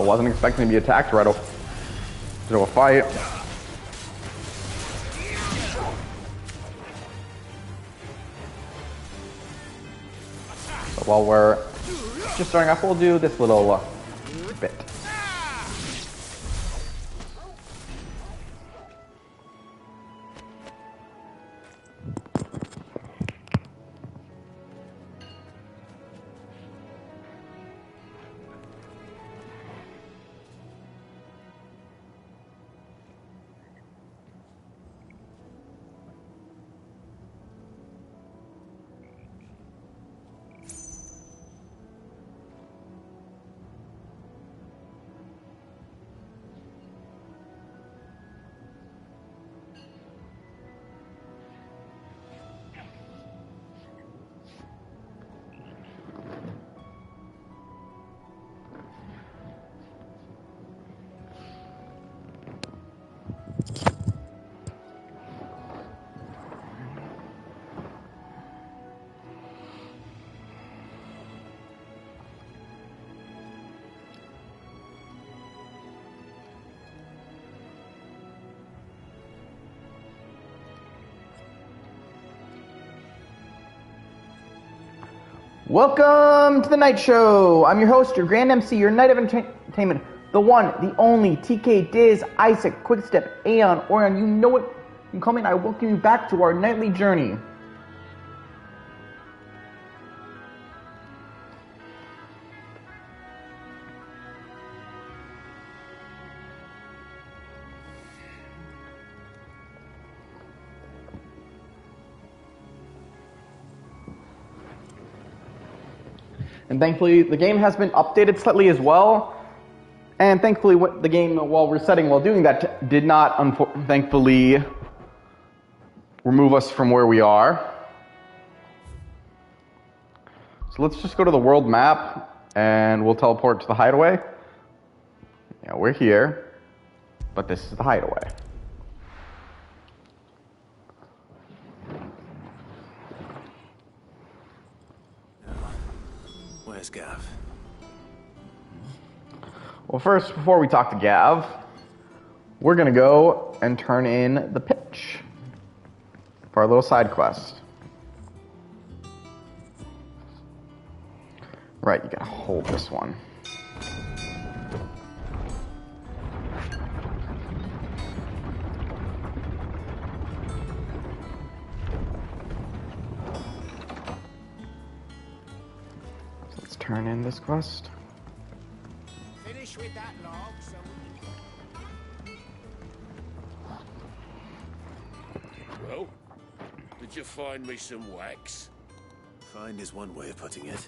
wasn't expecting to be attacked right into a fight. So while we're just starting off, we'll do this little bit. Welcome to the Night Show. I'm your host, your Grand MC, your Night of Entertainment, the one, the only, TK, Diz, Isaac, Quickstep, Aeon, Orion, you know it. You can call me and I welcome you back to our nightly journey. And thankfully, the game has been updated slightly as well. And thankfully, the game, while resetting while doing that, did not, thankfully, remove us from where we are. So let's just go to the world map, and we'll teleport to the hideaway. Yeah, we're here, but this is the hideaway. Where's Gav? Well, first, before we talk to Gav, we're going to go and turn in the pitch for our little side quest. Right, you got to hold this one. So let's turn in this quest. Finish with that log, so Well, did you find me some wax? Find is one way of putting it.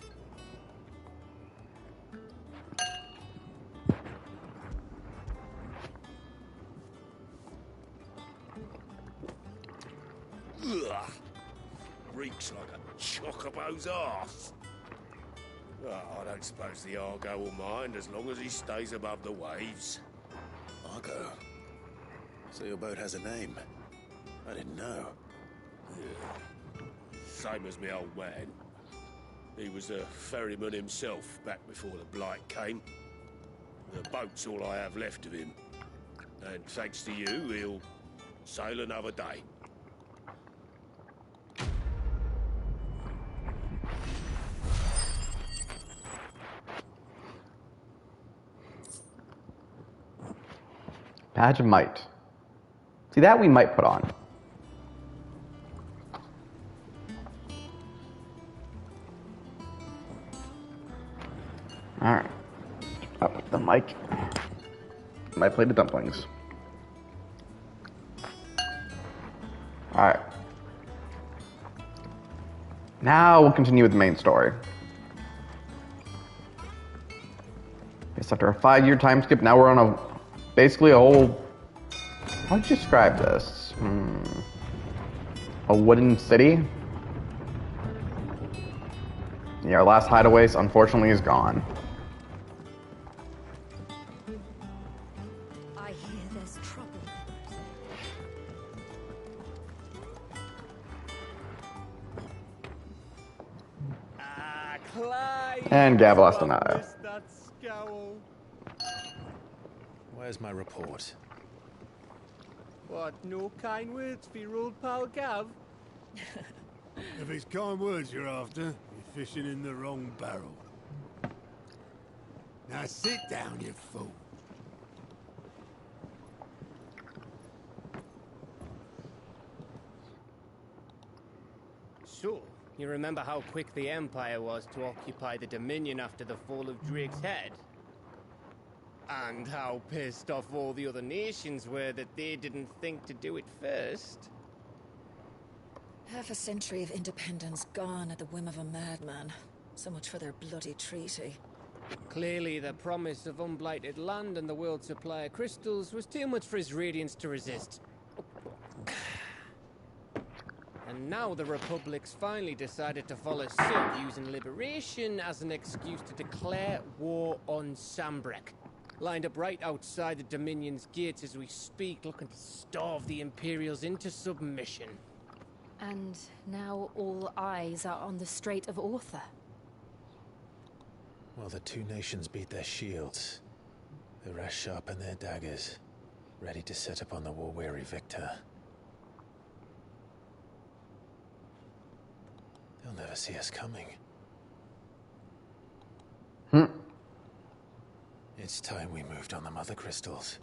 Ugh. Reeks like a chocobo's arse. Well, I don't suppose the Argo will mind as long as he stays above the waves. Argo? So your boat has a name? I didn't know. Yeah. Same as me old man. He was a ferryman himself back before the blight came. The boat's all I have left of him. And thanks to you, he'll sail another day. Badge of Might. See, that we might put on. Alright. Up with the mic. My plate of dumplings. Alright. Now we'll continue with the main story. Yes, after a 5-year time skip, now we're on basically a whole... How'd you describe this? A wooden city? Yeah, our last hideaway, unfortunately, is gone. I hear there's trouble. And Gav lost an eye. Where's my report? What, no kind words for your old pal Gav? If it's kind words you're after, you're fishing in the wrong barrel. Now sit down, you fool. So, you remember how quick the Empire was to occupy the Dominion after the fall of Drake's head? And how pissed off all the other nations were that they didn't think to do it first? Half a century of independence gone at the whim of a madman. So much for their bloody treaty. Clearly, the promise of unblighted land and the world's supply of crystals was too much for his radiance to resist. And now the Republic's finally decided to follow suit, using liberation as an excuse to declare war on Sambrek. Lined up right outside the Dominion's gates as we speak, looking to starve the Imperials into submission. And now all eyes are on the Strait of Author. Well, the two nations beat their shields. The rest sharpen their daggers, ready to set upon the war-weary victor. They'll never see us coming. It's time we moved on the Mother Crystals.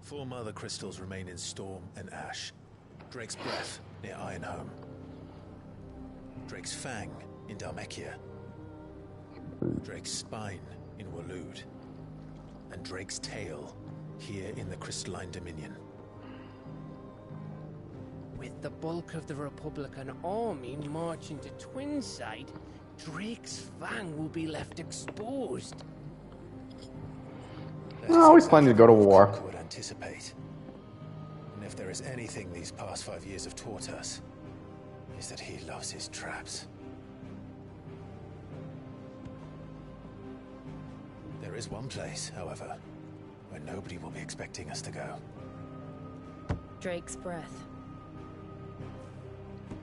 Four Mother Crystals remain in Storm and Ash. Drake's Breath near Ironhome. Drake's Fang in Dhalmekia. Drake's Spine in Waloed. And Drake's Tail here in the Crystalline Dominion. With the bulk of the Republican army marching to Twinside, Drake's Fang will be left exposed. Always planning to go to war. Would anticipate. And if there is anything these past 5 years have taught us, is that he loves his traps. There is one place, however, where nobody will be expecting us to go. Drake's Breath.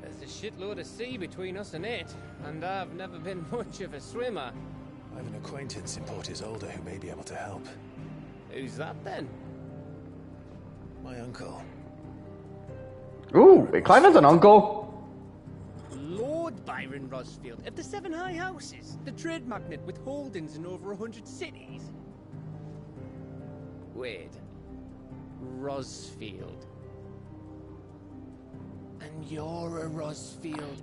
There's a shitload of sea between us and it, and I've never been much of a swimmer. I have an acquaintance in Port Isolde who may be able to help. Who's that then? My uncle. Ooh, wait, Clive has an uncle? Lord Byron Rosfield of the Seven High Houses, the trade magnate with holdings in over 100 cities. Wait, Rosfield. And you're a Rosfield.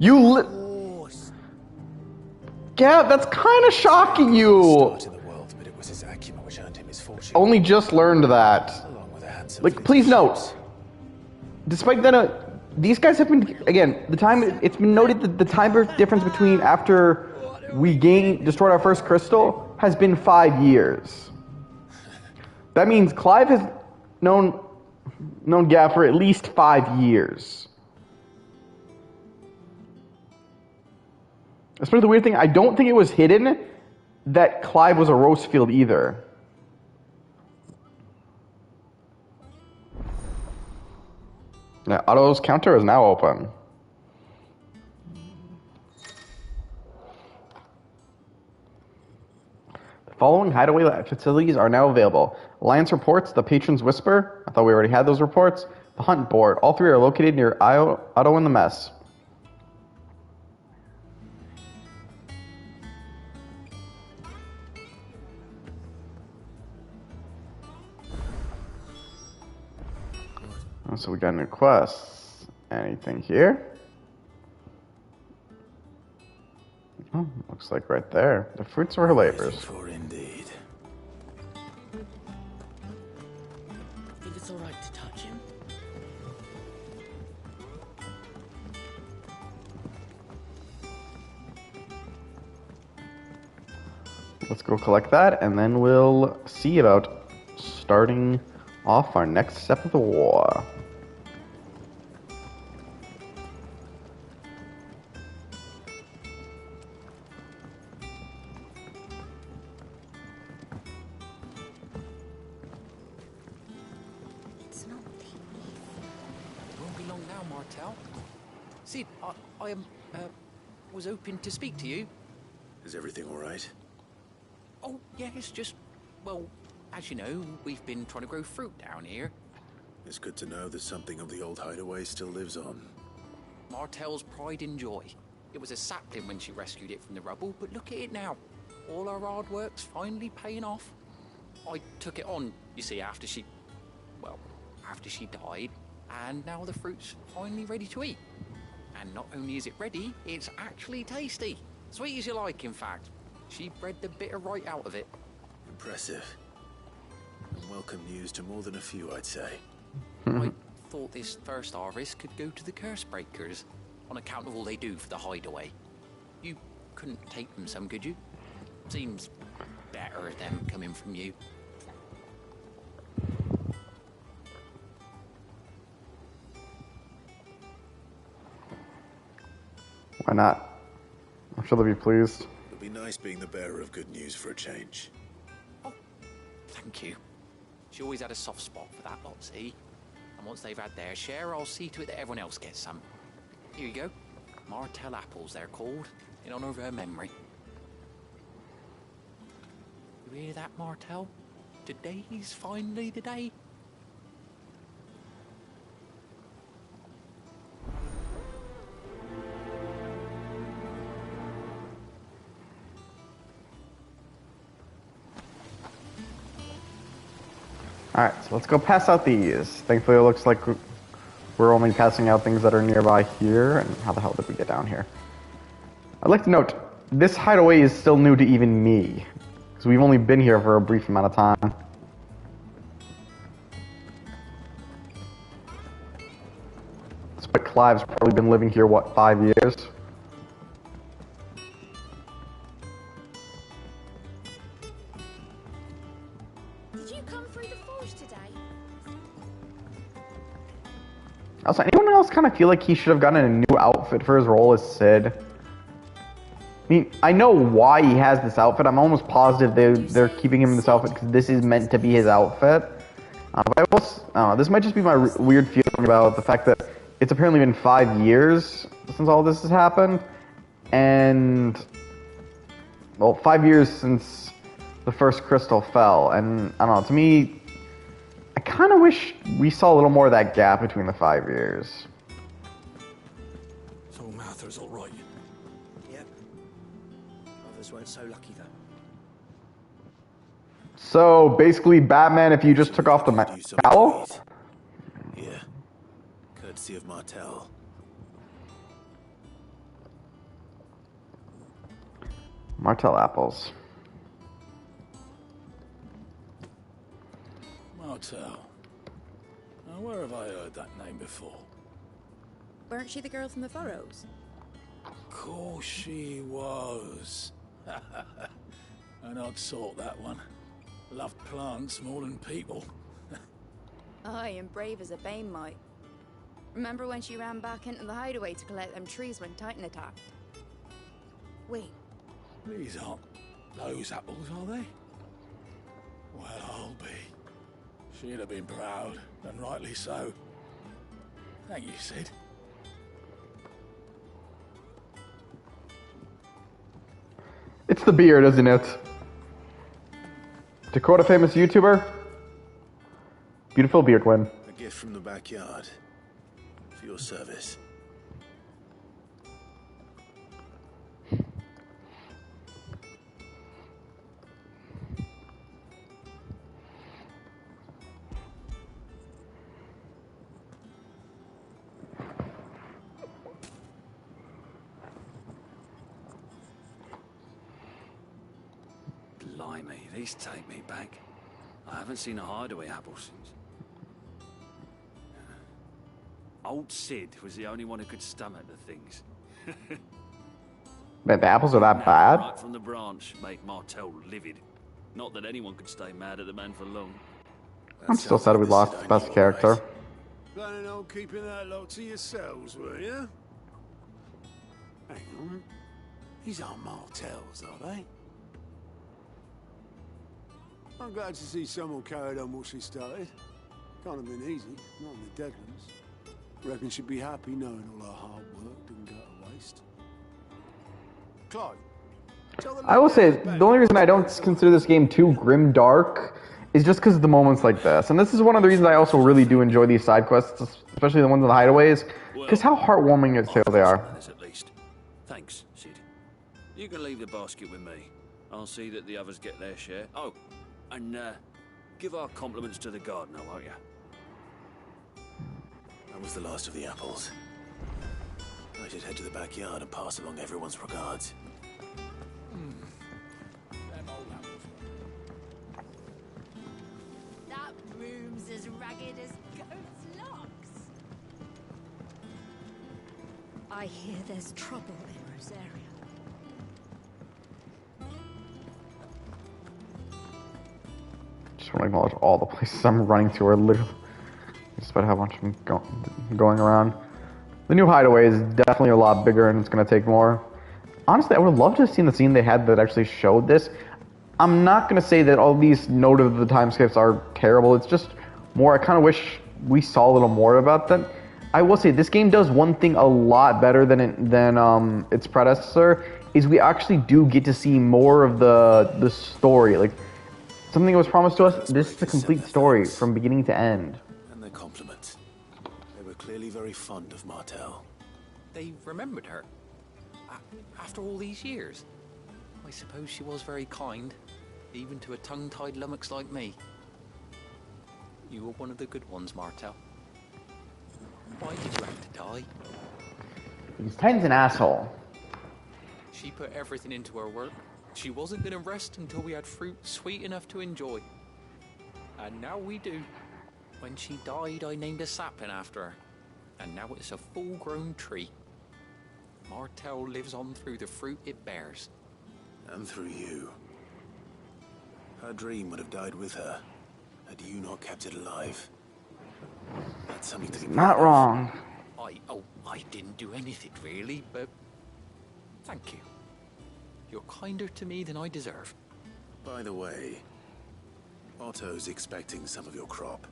Yeah, that's kind of shocking you. Start in the world, but it was his acumen which earned him his fortune. Only just learned that. Along with a handsome Like, fleet please of note, ships. despite that, these guys have been, again, the time, it's been noted that the time difference between after we destroyed our first crystal has been 5 years. That means Clive has known Gav for at least 5 years. Especially the weird thing, I don't think it was hidden that Clive was a Rosefield either. Now, Otto's counter is now open. The following hideaway facilities are now available. Alliance reports, the Patron's Whisper. I thought we already had those reports. The Hunt Board. All three are located near Otto and the Mess. So we got new quests. Anything here? Oh, looks like right there. The fruits of her labors. For indeed. Think it's alright to touch him? Let's go collect that, and then we'll see about starting off our next step of the war. It's not the Won't be long now, Martel. See, I am, was hoping to speak to you. Is everything all right? Oh, yeah, it's just... Well, as you know, we've been trying to grow fruit down here. It's good to know that something of the old hideaway still lives on. Martel's pride and joy. It was a sapling when she rescued it from the rubble, but look at it now. All our hard work's finally paying off. I took it on, you see, after she died, and now the fruit's finally ready to eat. And not only is it ready, it's actually tasty. Sweet as you like, in fact. She bred the bitter right out of it. Impressive. And welcome news to more than a few, I'd say. I thought this first harvest could go to the curse breakers, on account of all they do for the hideaway. You couldn't take them some, could you? Seems better them coming from you. Why not? I'm sure they'll be pleased. It'll be nice being the bearer of good news for a change. Oh, thank you. She always had a soft spot for that lot, see? And once they've had their share, I'll see to it that everyone else gets some. Here you go. Martel apples, they're called, in honor of her memory. You hear that, Martel? Today's finally the day. Alright, so let's go pass out these. Thankfully it looks like we're only passing out things that are nearby here. And how the hell did we get down here? I'd like to note, this hideaway is still new to even me. Because we've only been here for a brief amount of time. But Clive's probably been living here, what, 5 years? Did you come through the forge today? Also, anyone else kind of feel like he should have gotten a new outfit for his role as Sid? I mean, I know why he has this outfit. I'm almost positive they're keeping him in this outfit because this is meant to be his outfit. But I also, this might just be my weird feeling about the fact that it's apparently been 5 years since all this has happened. And, well, 5 years since the first crystal fell. And, I don't know, to me, I kind of wish we saw a little more of that gap between the 5 years. So Martha's all right. Yep. Others weren't so lucky, though. So, basically, Batman, if you just took off the cowl? Yeah. Courtesy of Martel. Martel apples. Martel. Now, where have I heard that name before? Weren't she the girl from the furrows? Of course she was. An odd sort, that one. Loved plants more than people. Aye, and brave as a bane might. Remember when she ran back into the hideaway to collect them trees when Titan attacked? Wait. These aren't those apples, are they? Well, I'll be. She'd have been proud, and rightly so. Thank you, Sid. It's the beard, isn't it? Dakota famous YouTuber. Beautiful beard, Quinn. A gift from the backyard. For your service. Blimey, these take me back. I haven't seen a hideaway apple since. Old Sid was the only one who could stomach the things. Man, the apples are that bad? Right from the branch, make Martel livid. Not that anyone could stay mad at the man for long. I'm still sad we lost the best character. Planning on keeping that lot to yourselves, were you? Hang on. These aren't Martels, are they? I'm glad to see someone carried on what she started. Can't have been easy, not in the Deadlands. Reckon she'd be happy knowing all her hard work didn't go to waste. Clive. Tell the I will say, lady the only reason I don't consider this game too grim dark is just because of the moments like this. And this is one of the reasons I also really do enjoy these side quests, especially the ones in the hideaways, because how heartwarming and tale they are. At least. Thanks, Sid. You can leave the basket with me. I'll see that the others get their share. Oh, and give our compliments to the gardener, won't you? That was the last of the apples. I should head to the backyard and pass along everyone's regards. That room's as ragged as goat's locks. I hear there's trouble in Rosaria. Just want to acknowledge all the places I'm running to are literally just about how much I'm going around. The new hideaway is definitely a lot bigger and it's going to take more. Honestly, I would love to have seen the scene they had that actually showed this. I'm not going to say that all these note of the time skips are terrible. It's just more, I kind of wish we saw a little more about them. I will say this game does one thing a lot better than its predecessor, is we actually do get to see more of the story. Like, something that was promised to us, this is the complete story from beginning to end. And their compliments. They were clearly very fond of Martel. They remembered her. After all these years. I suppose she was very kind, even to a tongue-tied lummox like me. You were one of the good ones, Martel. Why did you have to die? Because Titan's an asshole. She put everything into her work. She wasn't going to rest until we had fruit sweet enough to enjoy. And now we do. When she died, I named a sapling after her. And now it's a full-grown tree. Martel lives on through the fruit it bears. And through you. Her dream would have died with her, had you not kept it alive. That's something to be Not wrong. I didn't do anything really, but thank you. You're kinder to me than I deserve. By the way, Otto's expecting some of your crop.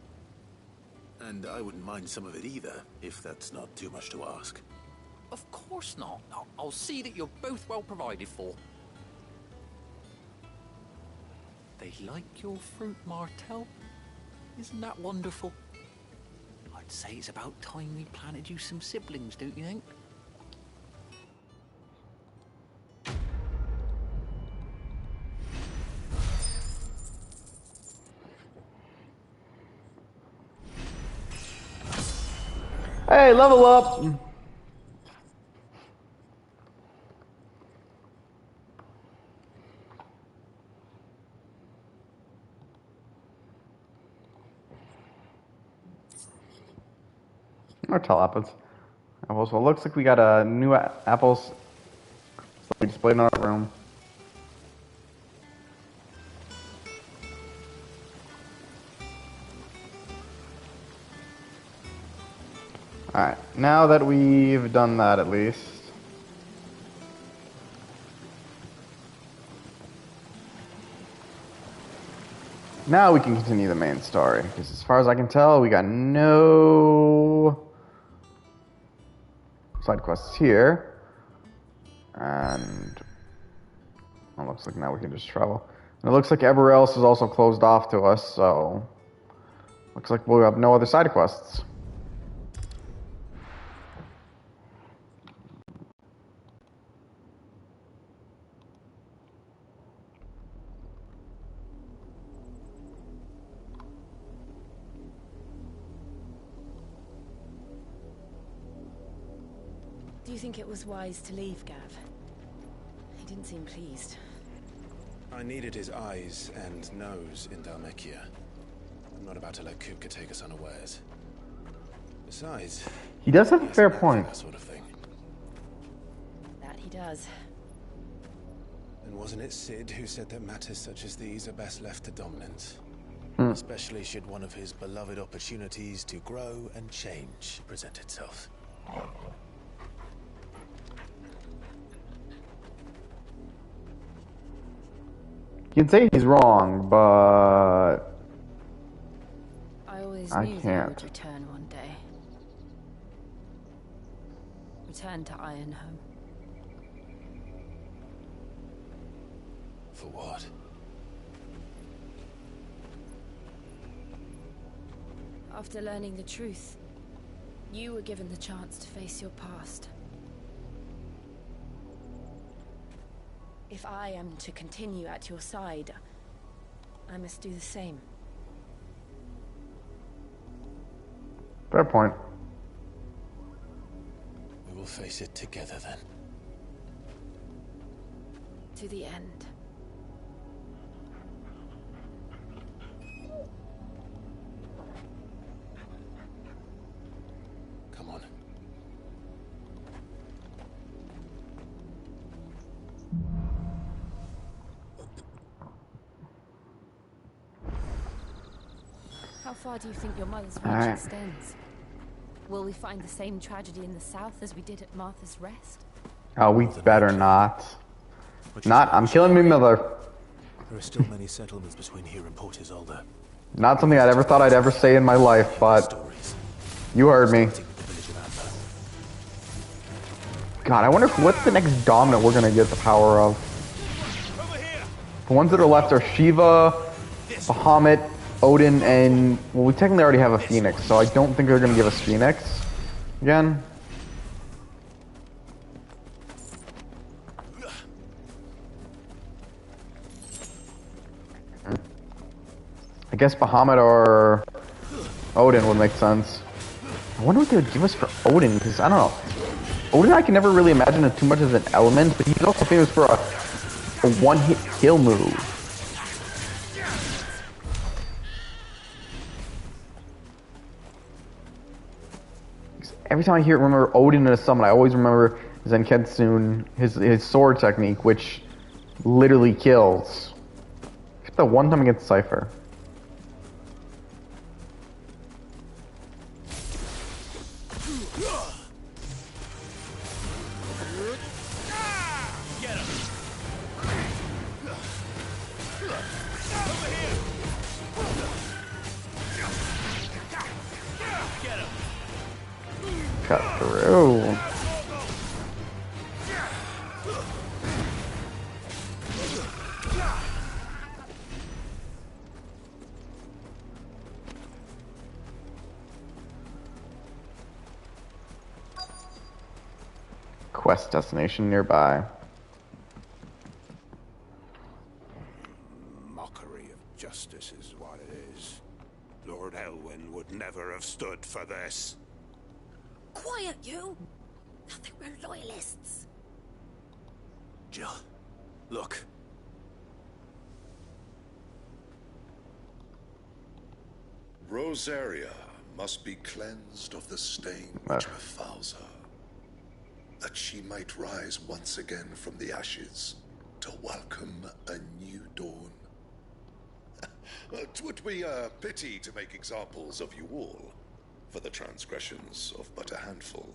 And I wouldn't mind some of it either, if that's not too much to ask. Of course not. I'll see that you're both well provided for. They like your fruit, Martel. Isn't that wonderful? I'd say it's about time we planted you some siblings, don't you think? Hey, level up! Martel apples. Well, it looks like we got a new apples displayed in our room. Alright, now that we've done that at least. Now we can continue the main story, because as far as I can tell, we got no side quests here. And it looks like now we can just travel. And it looks like everywhere else is also closed off to us, so looks like we'll have no other side quests. Do you think it was wise to leave, Gav? He didn't seem pleased. I needed his eyes and nose in Dhalmekia. I'm not about to let Kupka take us unawares. Besides, he does have a fair point. That sort of thing. That he does. And wasn't it Sid who said that matters such as these are best left to dominance? Especially should one of his beloved opportunities to grow and change present itself. You can say he's wrong, but I always I knew they can't. would return one day. Return to Ironhome. For what? After learning the truth, you were given the chance to face your past. If I am to continue at your side, I must do the same. Fair point. We will face it together then. To the end. Come on. How far do you think your mother's reach extends? Will we find the same tragedy in the south as we did at Martha's Rest? Oh, we better not. I'm killing my mother. There are still many settlements between here and Port Isolde. Not something I'd ever thought I'd ever say in my life, but you heard me. God, I wonder what's the next dominant we're gonna get the power of. The ones that are left are Shiva, Bahamut, Odin, and well, we technically already have a Phoenix, so I don't think they're gonna give us Phoenix again. I guess Bahamut or Odin would make sense. I wonder what they would give us for Odin, because I don't know. Odin I can never really imagine it too much as an element, but he's also famous for a one-hit kill move. Every time I remember Odin in a summon, I always remember Zenketsun, his sword technique, which literally kills. Except that one time against Cypher. Cut through. Quest destination nearby. Mockery of justice is what it is. Lord Elwyn would never have stood for this. Quiet, you! Nothing, we're loyalists. Jill, look. Rosaria must be cleansed of the stain which befouls her, that she might rise once again from the ashes to welcome a new dawn. 'Twould be a pity to make examples of you all, for the transgressions of but a handful.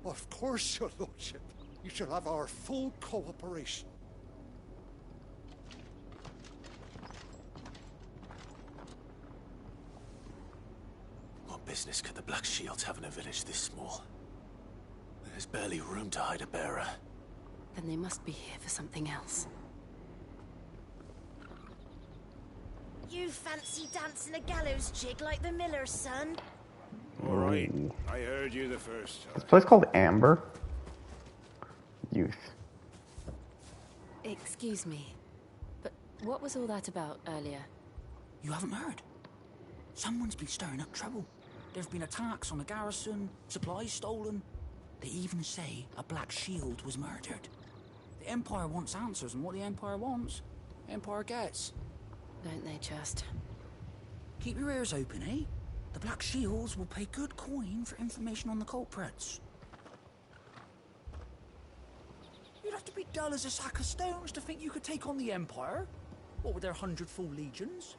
Of course, your lordship. You shall have our full cooperation. What business could the Black Shields have in a village this small? There's barely room to hide a bearer. Then they must be here for something else. You fancy dancing a gallows jig like the miller's son? All right, I heard you the first time. This place called Amber? Youth. Excuse me, but what was all that about earlier? You haven't heard? Someone's been stirring up trouble. There's been attacks on the garrison, supplies stolen. They even say a Black Shield was murdered. The Empire wants answers, and what the Empire wants, Empire gets. Don't they just? Keep your ears open, eh? The Black Shields will pay good coin for information on the culprits. You'd have to be dull as a sack of stones to think you could take on the Empire. What with their 100 full legions?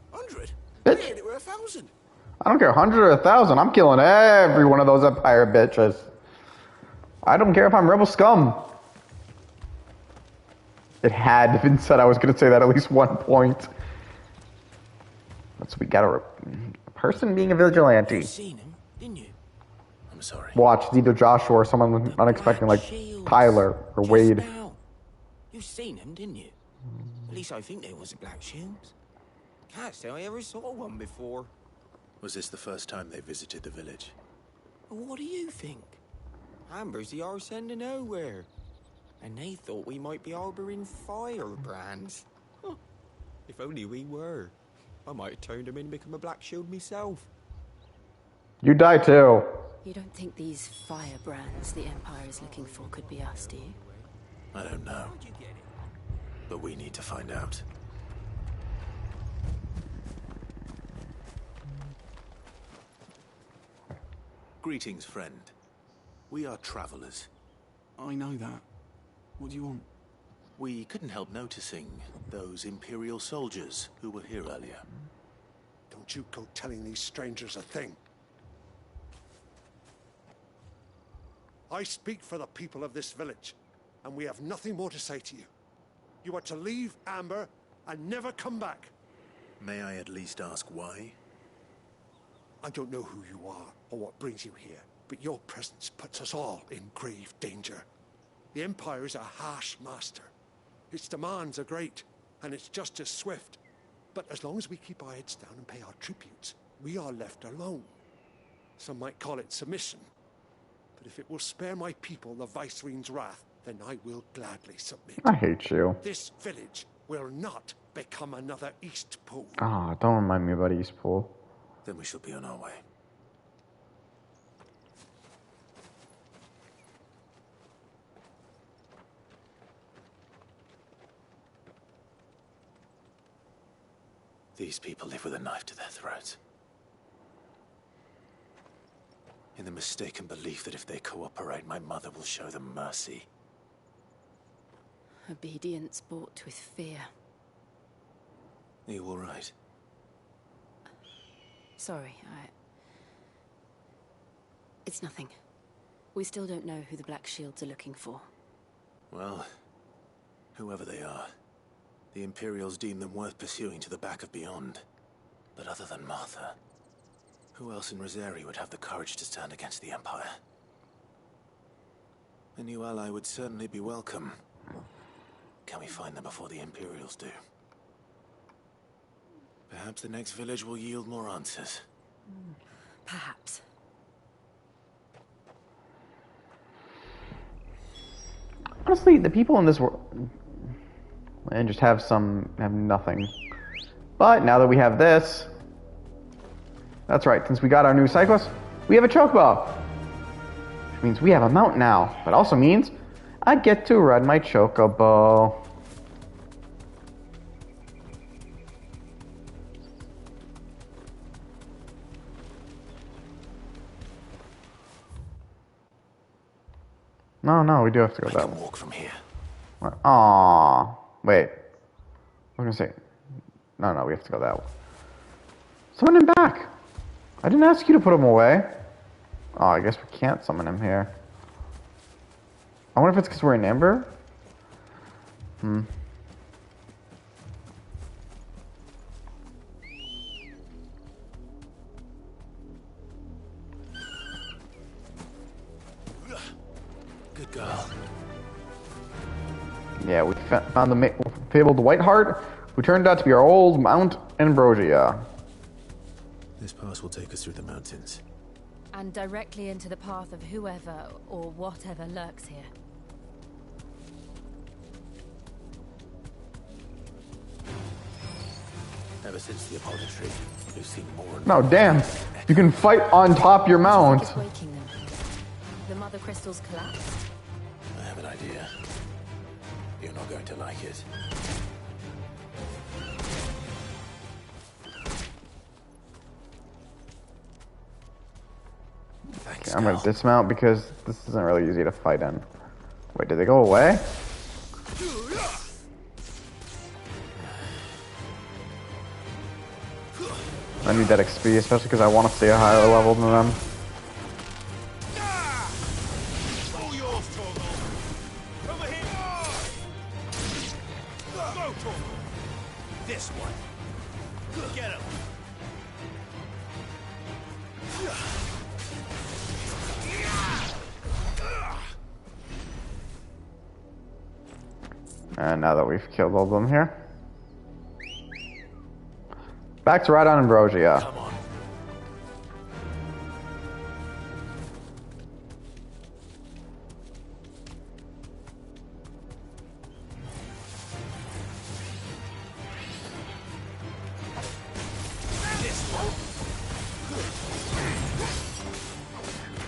100? Bitch. Hey, there were 1,000. I don't care, 100 or 1,000. I'm killing every one of those Empire bitches. I don't care if I'm rebel scum. It had been said I was going to say that at least one point. So we got a person being a vigilante. You seen him, didn't you? I'm sorry. Watch, it's either Joshua or someone unexpected like Tyler or Wade. Now. You seen them, didn't you? At least I think they was the Black Shields. Can't say I ever saw one before. Was this the first time they visited the village? What do you think? Amber's the arse end of nowhere. And they thought we might be harboring firebrands. Huh. If only we were. I might have turned them in and become a Black Shield myself. You die too. You don't think these firebrands the Empire is looking for could be us, do you? I don't know. But we need to find out. Greetings, friend. We are travelers. I know that. What do you want? We couldn't help noticing those Imperial soldiers who were here earlier. Don't you go telling these strangers a thing. I speak for the people of this village, and we have nothing more to say to you. You are to leave Amber and never come back. May I at least ask why? I don't know who you are or what brings you here, but your presence puts us all in grave danger. The Empire is a harsh master. Its demands are great, and its justice swift. But as long as we keep our heads down and pay our tributes, we are left alone. Some might call it submission. But if it will spare my people the Viceroy's wrath, then I will gladly submit. I hate you. This village will not become another Eastpool. Ah, don't remind me about Eastpool. Then we shall be on our way. These people live with a knife to their throats. In the mistaken belief that if they cooperate, my mother will show them mercy. Obedience bought with fear. Are you all right? Sorry, It's nothing. We still don't know who the Black Shields are looking for. Well, whoever they are, the Imperials deem them worth pursuing to the back of beyond. But other than Martha, who else in Rosari would have the courage to stand against the Empire? A new ally would certainly be welcome. Can we find them before the Imperials do? Perhaps the next village will yield more answers. Perhaps. Honestly, the people in this world and just have nothing. But now that we have this, that's right, since we got our new cyclist, we have a chocobo. Which means we have a mount now. But also means I get to ride my chocobo. No, we do have to go that way. Walk from here. Aww. Wait. I was gonna say. No, we have to go that way. Summon him back! I didn't ask you to put him away. Oh, I guess we can't summon him here. I wonder if it's because we're in Ember? Good girl. Yeah, we found the fabled Whiteheart, who turned out to be our old Mount Ambrosia. This pass will take us through the mountains. And directly into the path of whoever or whatever lurks here. Ever since the apology, we've seen more and No, more. damn. You can fight on top your mount. What do you think is waking them? The mother crystals collapsed? I have an idea. You're not going to like it. Okay, I'm gonna dismount because this isn't really easy to fight in. Wait, did they go away? I need that XP, especially because I want to stay a higher level than them. This one. Get him. And now that we've killed all of them here, back to Radon Ambrosia. Come on.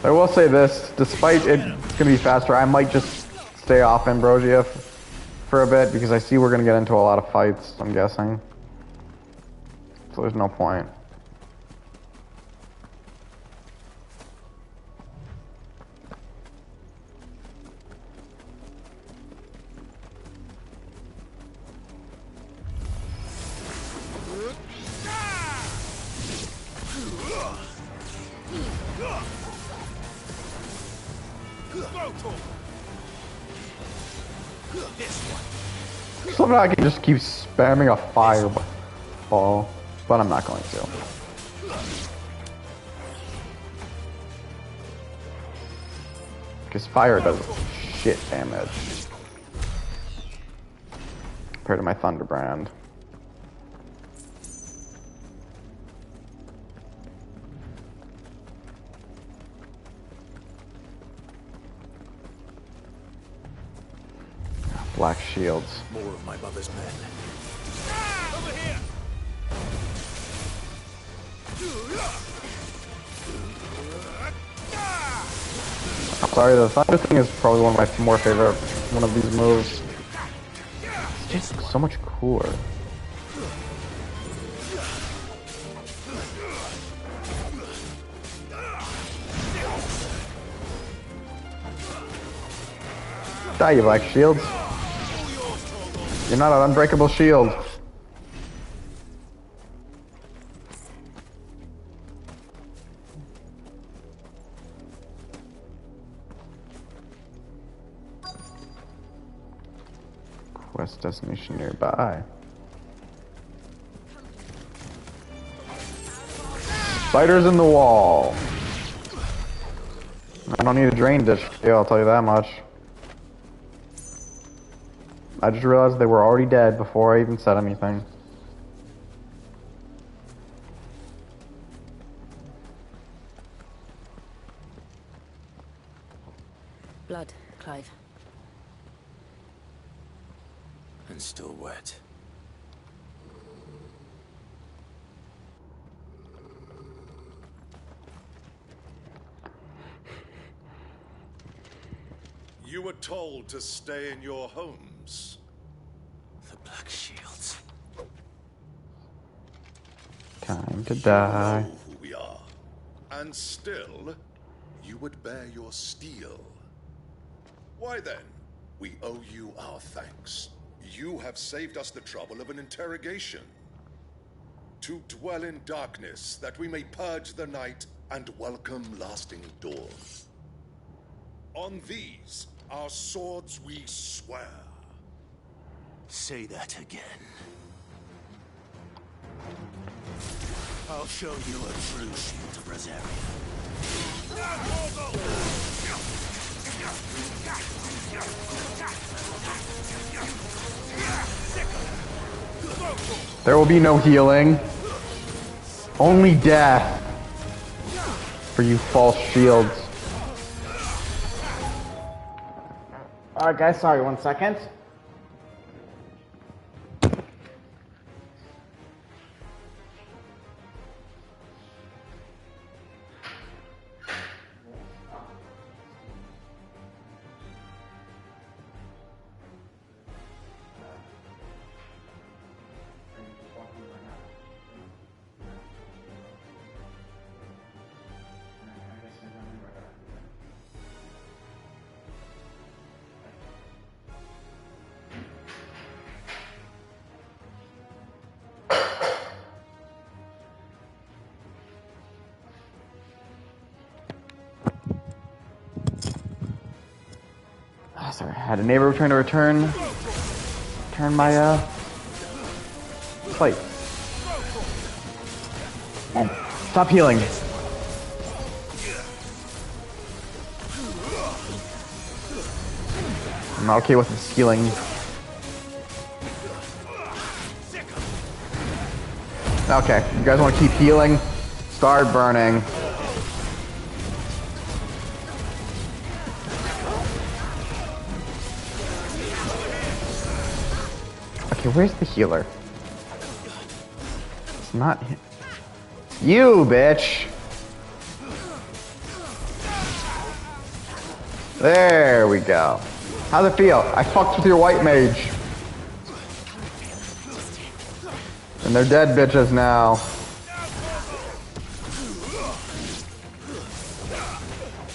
I will say this, despite it gonna be faster, I might just stay off Ambrosia for a bit because I see we're gonna get into a lot of fights, I'm guessing. So there's no point. Somehow I can just keep spamming a fireball, but I'm not going to. Because fire does shit damage compared to my Thunderbrand. Black shields. More of my mother's men. Over here! I'm sorry, the thunder thing is probably one of my more favorite one of these moves. It's just so much cooler. Die, you black shields. You're not an unbreakable shield. Quest destination nearby. Spiders in the wall. I don't need a drain ditch. Yeah, I'll tell you that much. I just realized they were already dead before I even said anything. Blood, Clive. And still wet. You were told to stay in your homes. The Black Shields. Time to die. You know who we are. And still, you would bear your steel. Why then, we owe you our thanks. You have saved us the trouble of an interrogation. To dwell in darkness, that we may purge the night and welcome lasting dawn. On these, our swords we swear. Say that again. I'll show you a true shield of Rosaria. There will be no healing. Only death. For you false shields. Alright guys, sorry, 1 second. Sorry, I had a neighbor trying to return my plate. Stop healing. I'm not okay with this healing Okay, you guys want to keep healing? Start burning. Okay, where's the healer? It's not him. You, bitch! There we go. How's it feel? I fucked with your white mage. And they're dead bitches now.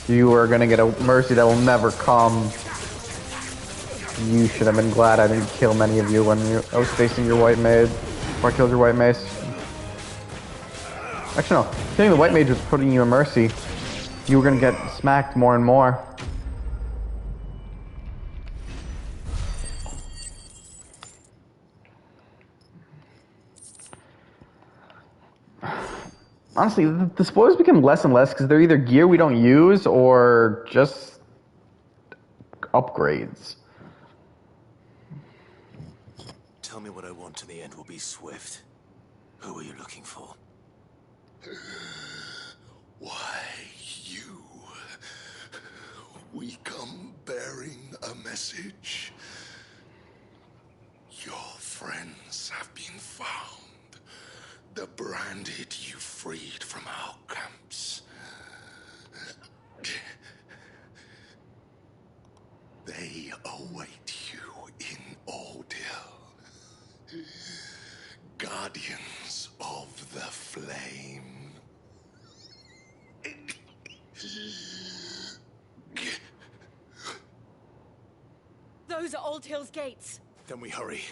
You are gonna get a mercy that will never come. You should have been glad I didn't kill many of you when I was facing your white mage. Before I killed your white mace. Actually, no. Killing the white mage was putting you in mercy. You were gonna get smacked more and more. Honestly, the spoilers become less and less because they're either gear we don't use or just upgrades. Tell me what I want and the end will be swift. Who are you looking for? Why, you? We come bearing a message. Your friends have been found. The branded you freed from our camps. They await you in Ordeal. Guardians of the Flame. Those are Old Hill's gates. Then we hurry.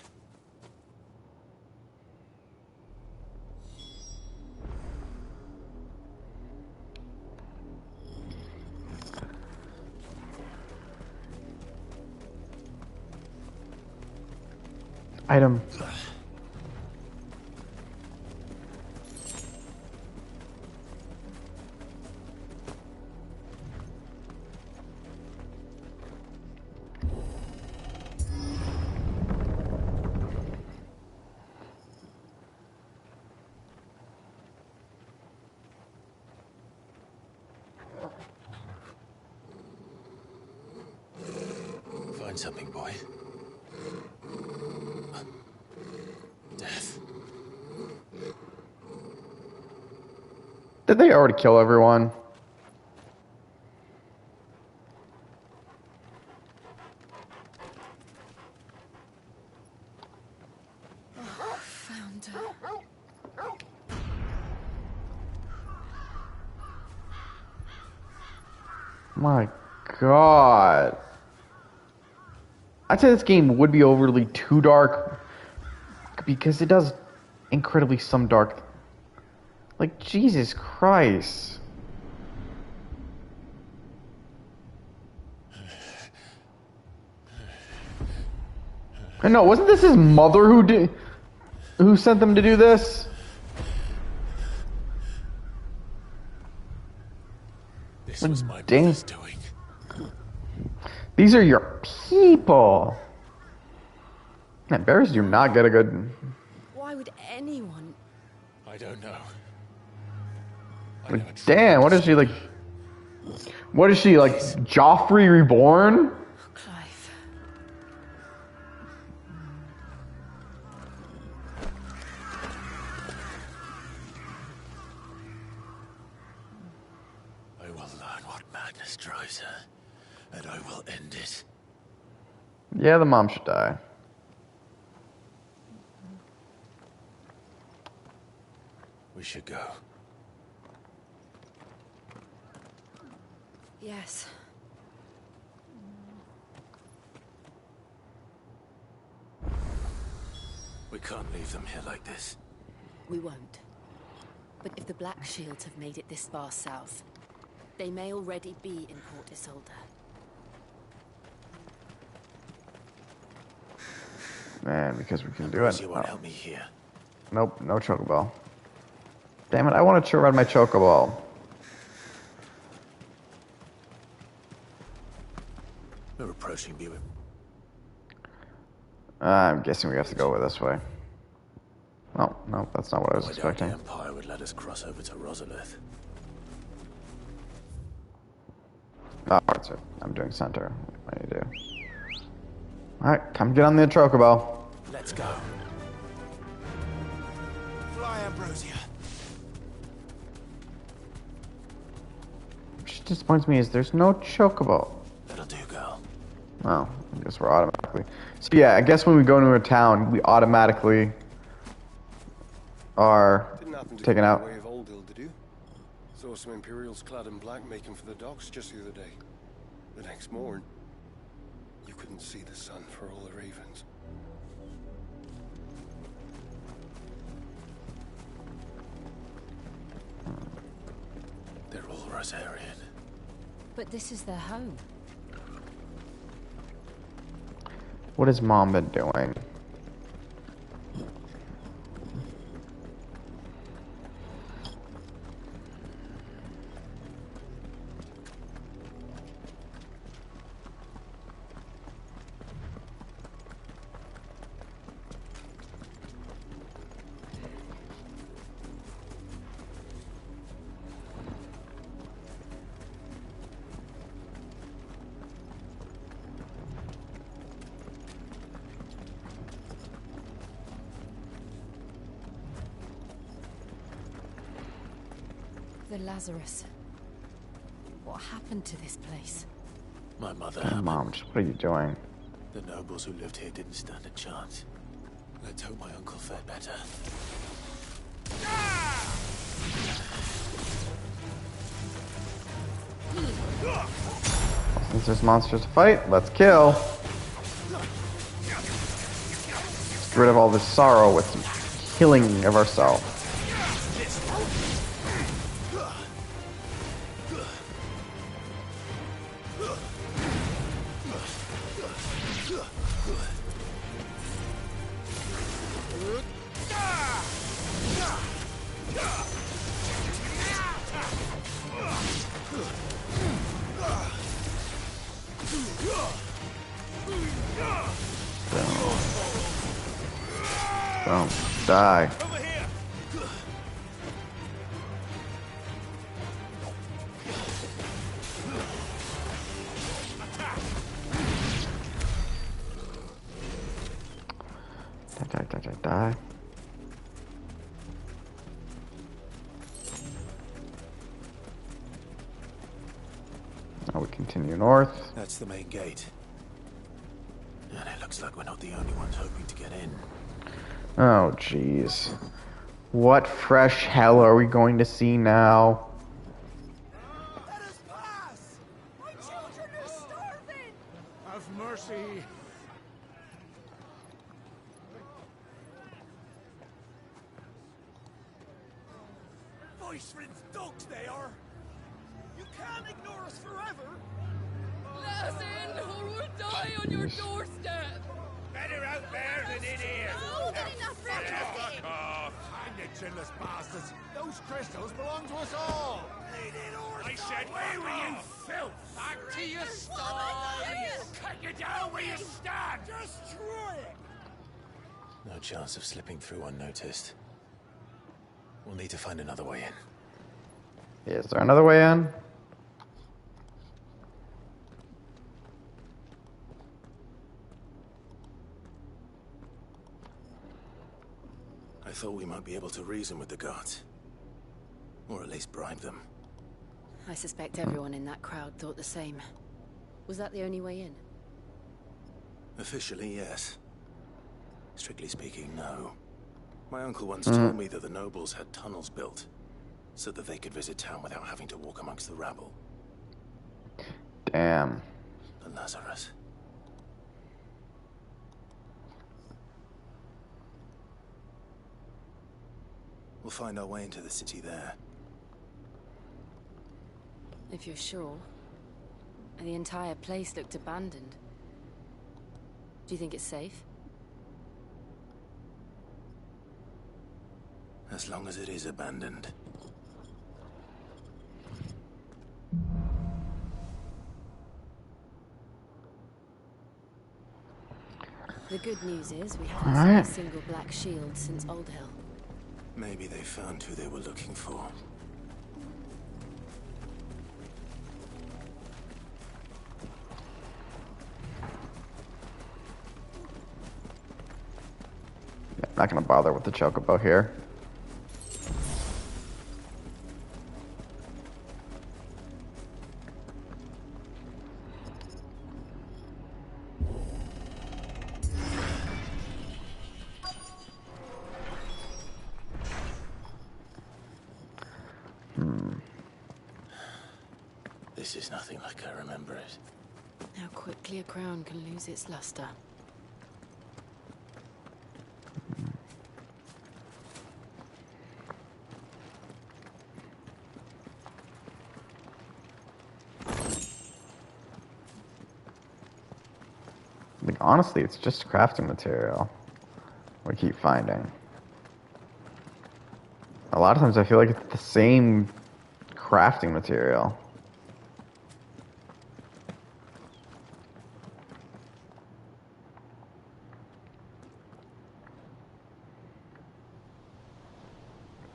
Item. Find something, boy. Death. Did they already kill everyone? Found her. My God. I'd say this game would be overly too dark because it does incredibly some dark. Like, Jesus Christ. And no, wasn't this his mother who sent them to do this? This was my mother's doing. These are your people. Man, bears do not get a good... Why would anyone? I don't know. Like, damn, what is she like? What is she like? Joffrey reborn? Clive. I will learn what madness drives her, and I will end it. Yeah, the mom should die. We should go. Yes. We can't leave them here like this. We won't. But if the Black Shields have made it this far south, they may already be in Port Isolde. Man, because we can do it. You won't help me here. Nope, no chocobo. Damn it, I want to ride my chocobo. We're approaching Buick. I'm guessing we have to go this way. Oh, no, that's not what I was I doubt expecting. the Empire would let us cross over to Rosalith. Oh, it's it. I'm doing center. What do you do? Alright, time to get on the Chocobo. Let's go. Fly, Ambrosia. What just disappoints me is there's no Chocobo. That'll do, girl. Oh, I guess we're automatically. So yeah, I guess when we go into a town, we automatically are taken out. Way of Oldhill, did you? Saw some Imperials clad in black making for the docks just the other day. The next morn, you couldn't see the sun for all the ravens. They're all Rosarian. But this is their home. What has Mom been doing? The Lazarus. What happened to this place? My mother. Oh, Mom, just what are you doing? The nobles who lived here didn't stand a chance. Let's hope my uncle fared better. Since there's monsters to fight, let's kill. Let's get rid of all this sorrow with some healing of ourselves. Boom. Die. Die. Now we continue north. That's the main gate. And it looks like we're not the only ones hoping to get in. Oh, jeez. What fresh hell are we going to see now? Let us pass! My children are starving! Have mercy. Voice-rinsed dogs they are! You can't ignore us forever! Let us in, or we'll die on your doorstep! Better out there than in here! More than enough for everybody! Fuck off! Hang the chinless bastards! Those crystals belong to us all! I said, where you filth! Back to your sties! Cut you down where you stand! Destroy it! No chance of slipping through unnoticed. We'll need to find another way in. Is there another way in? I thought we might be able to reason with the guards. Or at least bribe them. I suspect everyone in that crowd thought the same. Was that the only way in? Officially, yes. Strictly speaking, no. My uncle once told me that the nobles had tunnels built, so that they could visit town without having to walk amongst the rabble. Damn. The Lazarus. We'll find our way into the city there. If you're sure. The entire place looked abandoned. Do you think it's safe? As long as it is abandoned. The good news is we haven't seen a single black shield since Old Hill. Maybe they found who they were looking for. Yeah, I'm not gonna bother with the chocobo here. This is nothing like I remember it. How quickly a crown can lose its luster. Like, honestly, it's just crafting material we keep finding. A lot of times I feel like it's the same crafting material.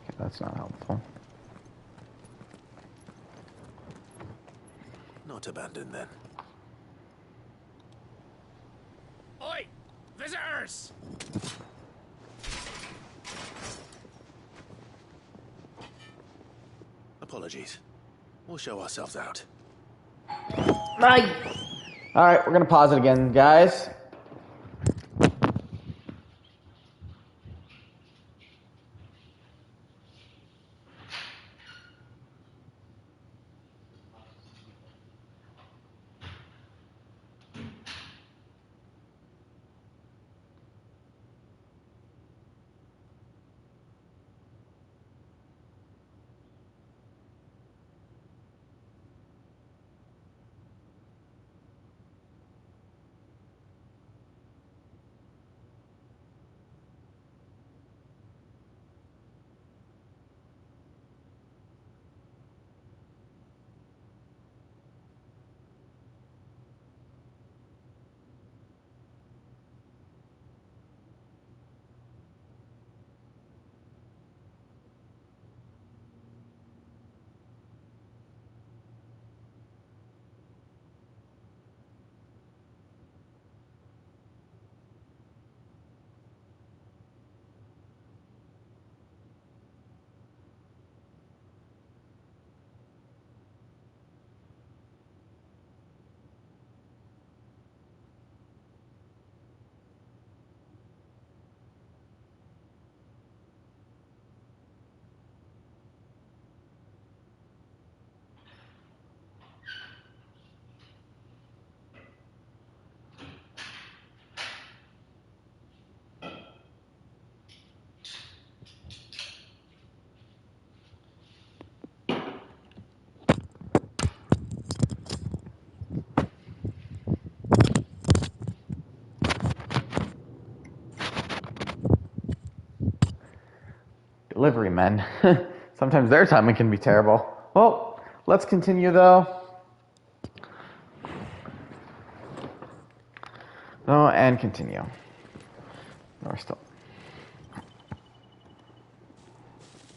Okay, that's not helpful. Not abandoned then. Oi! Visitors! Apologies. We'll show ourselves out. Right. All right, we're gonna pause it again, guys. Delivery men. Sometimes their timing can be terrible. Well, let's continue though. Oh, and continue. No, we're still.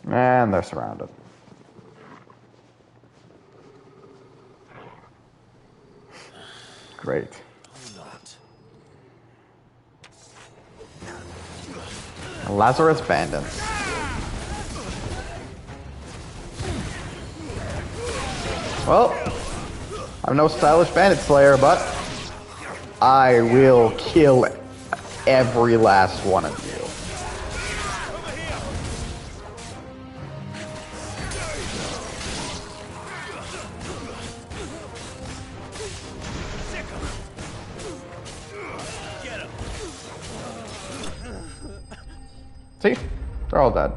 And they're surrounded. Great. Lazarus Bandits. Well, I'm no stylish bandit slayer, but I will kill every last one of you. See? They're all dead.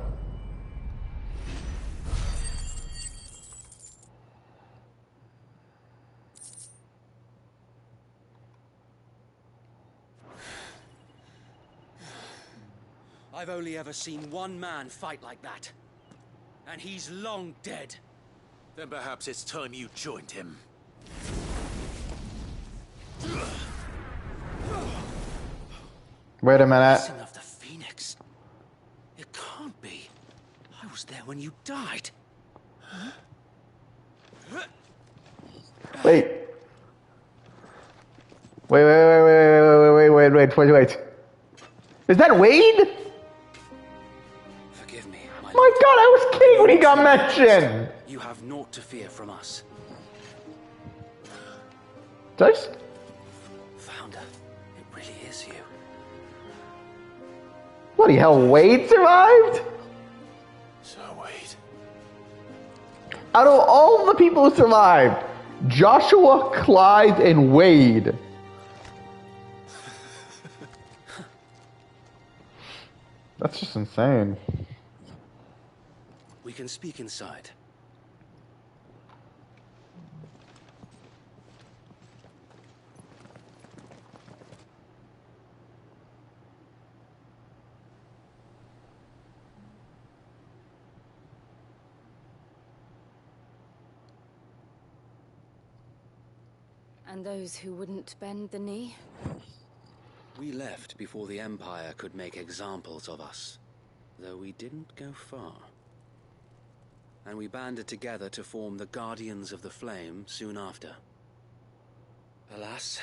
I've only ever seen one man fight like that. And he's long dead. Then perhaps it's time you joined him. Wait a minute. Rising of the Phoenix. It can't be. I was there when you died. Wait. Wait. Is that Wade? Forgive me. My God, I was kidding when he got mentioned. You have naught to fear from us. Dice? Founder, it really is you. Bloody hell, Wade survived? So Wade. Out of all the people who survived, Joshua, Clyde, and Wade. That's just insane. We can speak inside. And those who wouldn't bend the knee? We left before the Empire could make examples of us, though we didn't go far. And we banded together to form the Guardians of the Flame soon after. Alas,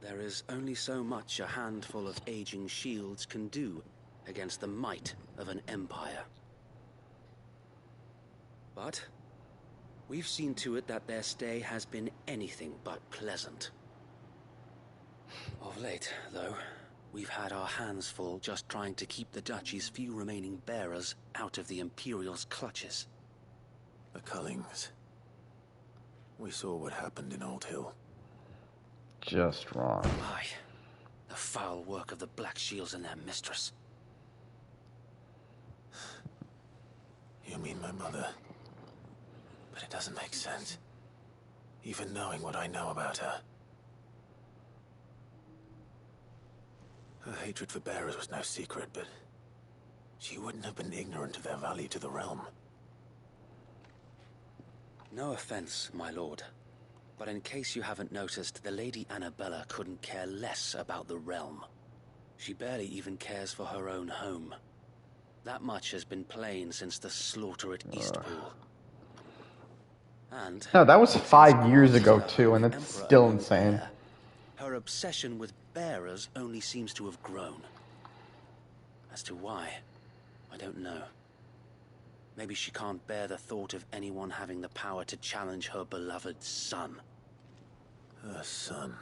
there is only so much a handful of aging shields can do against the might of an empire. But we've seen to it that their stay has been anything but pleasant. Of late, though, we've had our hands full just trying to keep the Duchy's few remaining bearers out of the Imperial's clutches. The Cullings. We saw what happened in Old Hill. Just wrong. Aye. The foul work of the Black Shields and their mistress. You mean my mother? But it doesn't make sense. Even knowing what I know about her. Her hatred for bearers was no secret, but she wouldn't have been ignorant of their value to the realm. No offense, my lord, but in case you haven't noticed, the Lady Annabella couldn't care less about the realm. She barely even cares for her own home. That much has been plain since the slaughter at Eastpool. And no, that was 5 years ago too, and it's still insane. Her obsession with bearers only seems to have grown. As to why, I don't know. Maybe she can't bear the thought of anyone having the power to challenge her beloved son. Her son.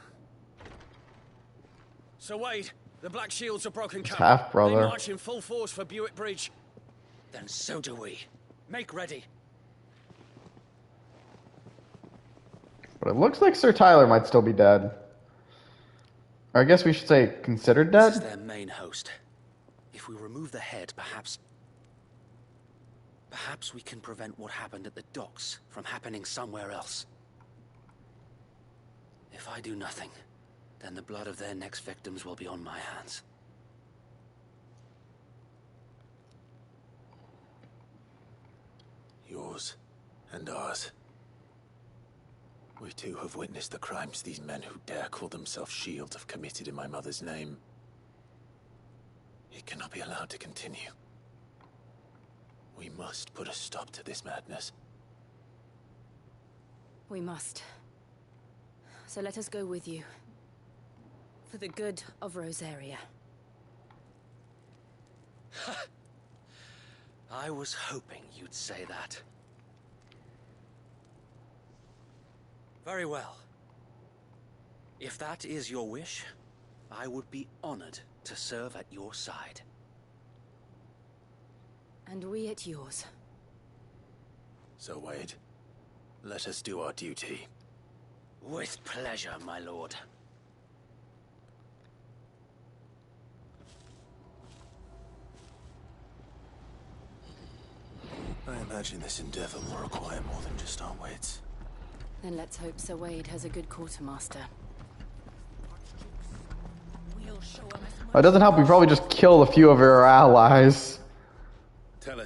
So Wade, the Black Shields are broken camp. Half-brother. They march in full force for Buick Bridge. Then so do we. Make ready. But it looks like Sir Tyler might still be dead. Or I guess we should say considered dead? This is their main host. If we remove the head, perhaps we can prevent what happened at the docks from happening somewhere else. If I do nothing, then the blood of their next victims will be on my hands. Yours and ours. We too have witnessed the crimes these men who dare call themselves shields have committed in my mother's name. It cannot be allowed to continue. We must put a stop to this madness. We must. So let us go with you. For the good of Rosaria. I was hoping you'd say that. Very well. If that is your wish, I would be honored to serve at your side. And we at yours. So, Wade, let us do our duty. With pleasure, my lord. I imagine this endeavor will require more than just our wits. Then let's hope Sir Wade has a good quartermaster. It doesn't help, we probably just killed a few of our allies.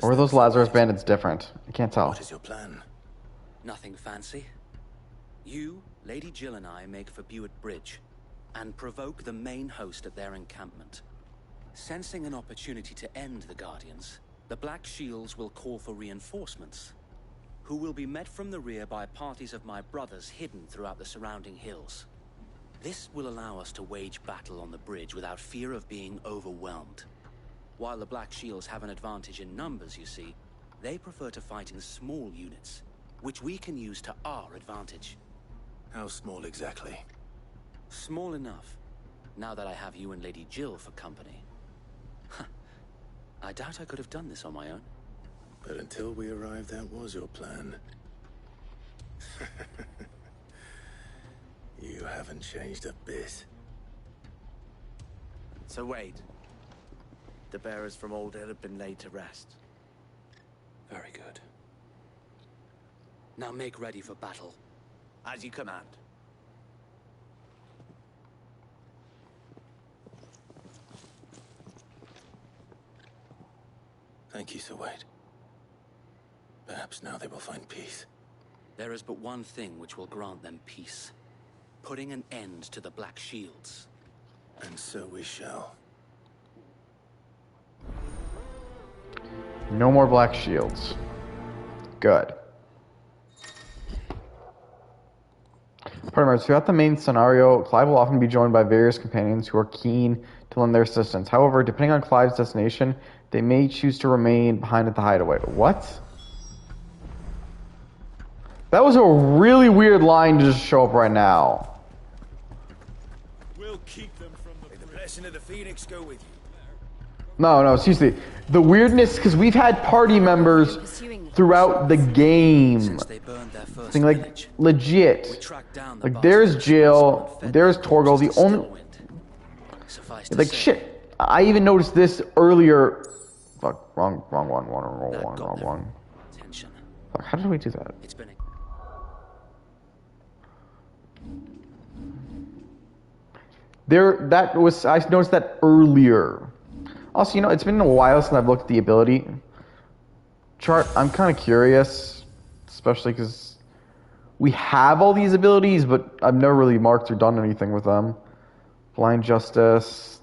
Or were those Lazarus bandits different? I can't tell. What is your plan? Nothing fancy. You, Lady Jill and I make for Buick Bridge. and provoke the main host at their encampment. Sensing an opportunity to end the Guardians, the Black Shields will call for reinforcements, who will be met from the rear by parties of my brothers hidden throughout the surrounding hills. This will allow us to wage battle on the bridge without fear of being overwhelmed. While the Black Shields have an advantage in numbers, you see, they prefer to fight in small units, which we can use to our advantage. How small exactly? Small enough, now that I have you and Lady Jill for company. I doubt I could have done this on my own. But until we arrived, that was your plan. You haven't changed a bit. So wait. The bearers from Old Hill have been laid to rest. Very good. Now make ready for battle. As you command. Thank you, Sir Wade. Perhaps now they will find peace. There is but one thing which will grant them peace. Putting an end to the Black Shields. And so we shall. No more Black Shields. Good. Throughout the main scenario, Clive will often be joined by various companions who are keen to lend their assistance. However, depending on Clive's destination, they may choose to remain behind at the hideaway. What? That was a really weird line to just show up right now. We'll keep them from the... May the blessing of the Phoenix go with you. No, seriously. The weirdness, because we've had party members throughout the game. Thing like, legit. Like, there's Jill, there's Torgal, the only... Like, shit. I even noticed this earlier. Fuck, wrong one. Fuck, how did we do that? I noticed that earlier. Also, it's been a while since I've looked at the ability chart. I'm kind of curious, especially because we have all these abilities, but I've never really marked or done anything with them. Blind Justice.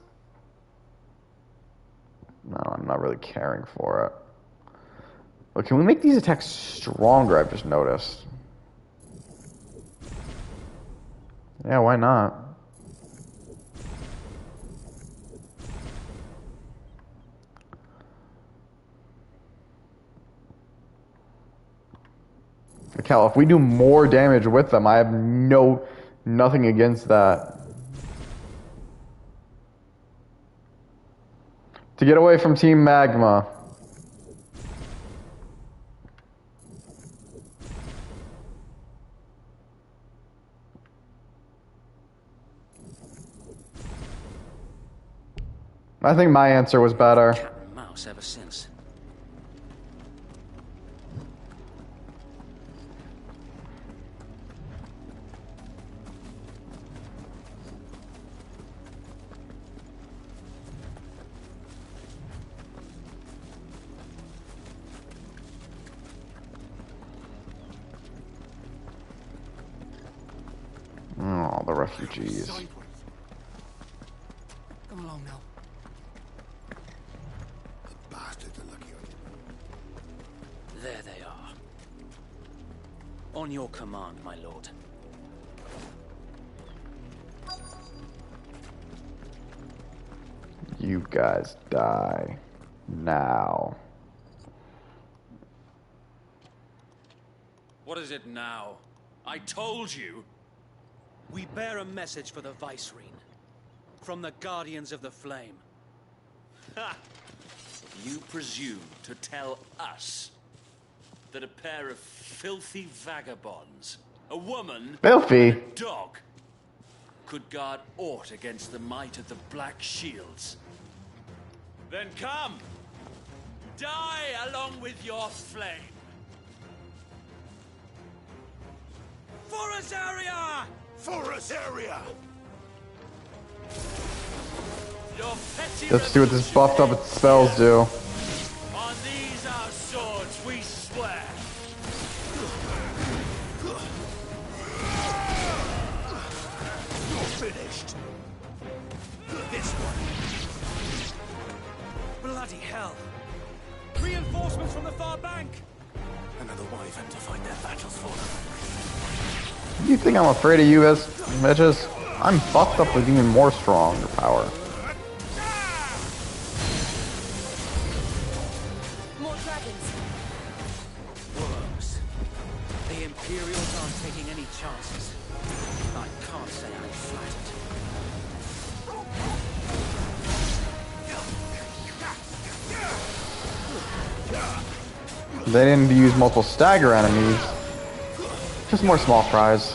No, I'm not really caring for it. But can we make these attacks stronger? I've just noticed. Yeah, why not? Cal, if we do more damage with them, I have nothing against that. To get away from Team Magma. I think my answer was better. Cat and mouse ever since. Oh, the refugees. Come along now. The bastards are lucky on you. There they are. On your command, my lord. You guys die. Now. What is it now? I told you! We bear a message for the Vicereine. From the Guardians of the Flame. Ha! You presume to tell us that a pair of filthy vagabonds, a woman, Filthy? and a dog, could guard aught against the might of the Black Shields? Then come! Die along with your flame! For Azaria! For Azaria! Let's see what this buffed up spells do. On these our swords we swear. You're finished. Bloody hell! Reinforcements from the far bank! Another wyvern to fight their battles for them. You think I'm afraid of you, bitches? I'm fucked up with even more stronger power. More dragons. Worms. The Imperials aren't taking any chances. I can't say I'm flattered. They didn't use multiple stagger enemies. Just more small fries.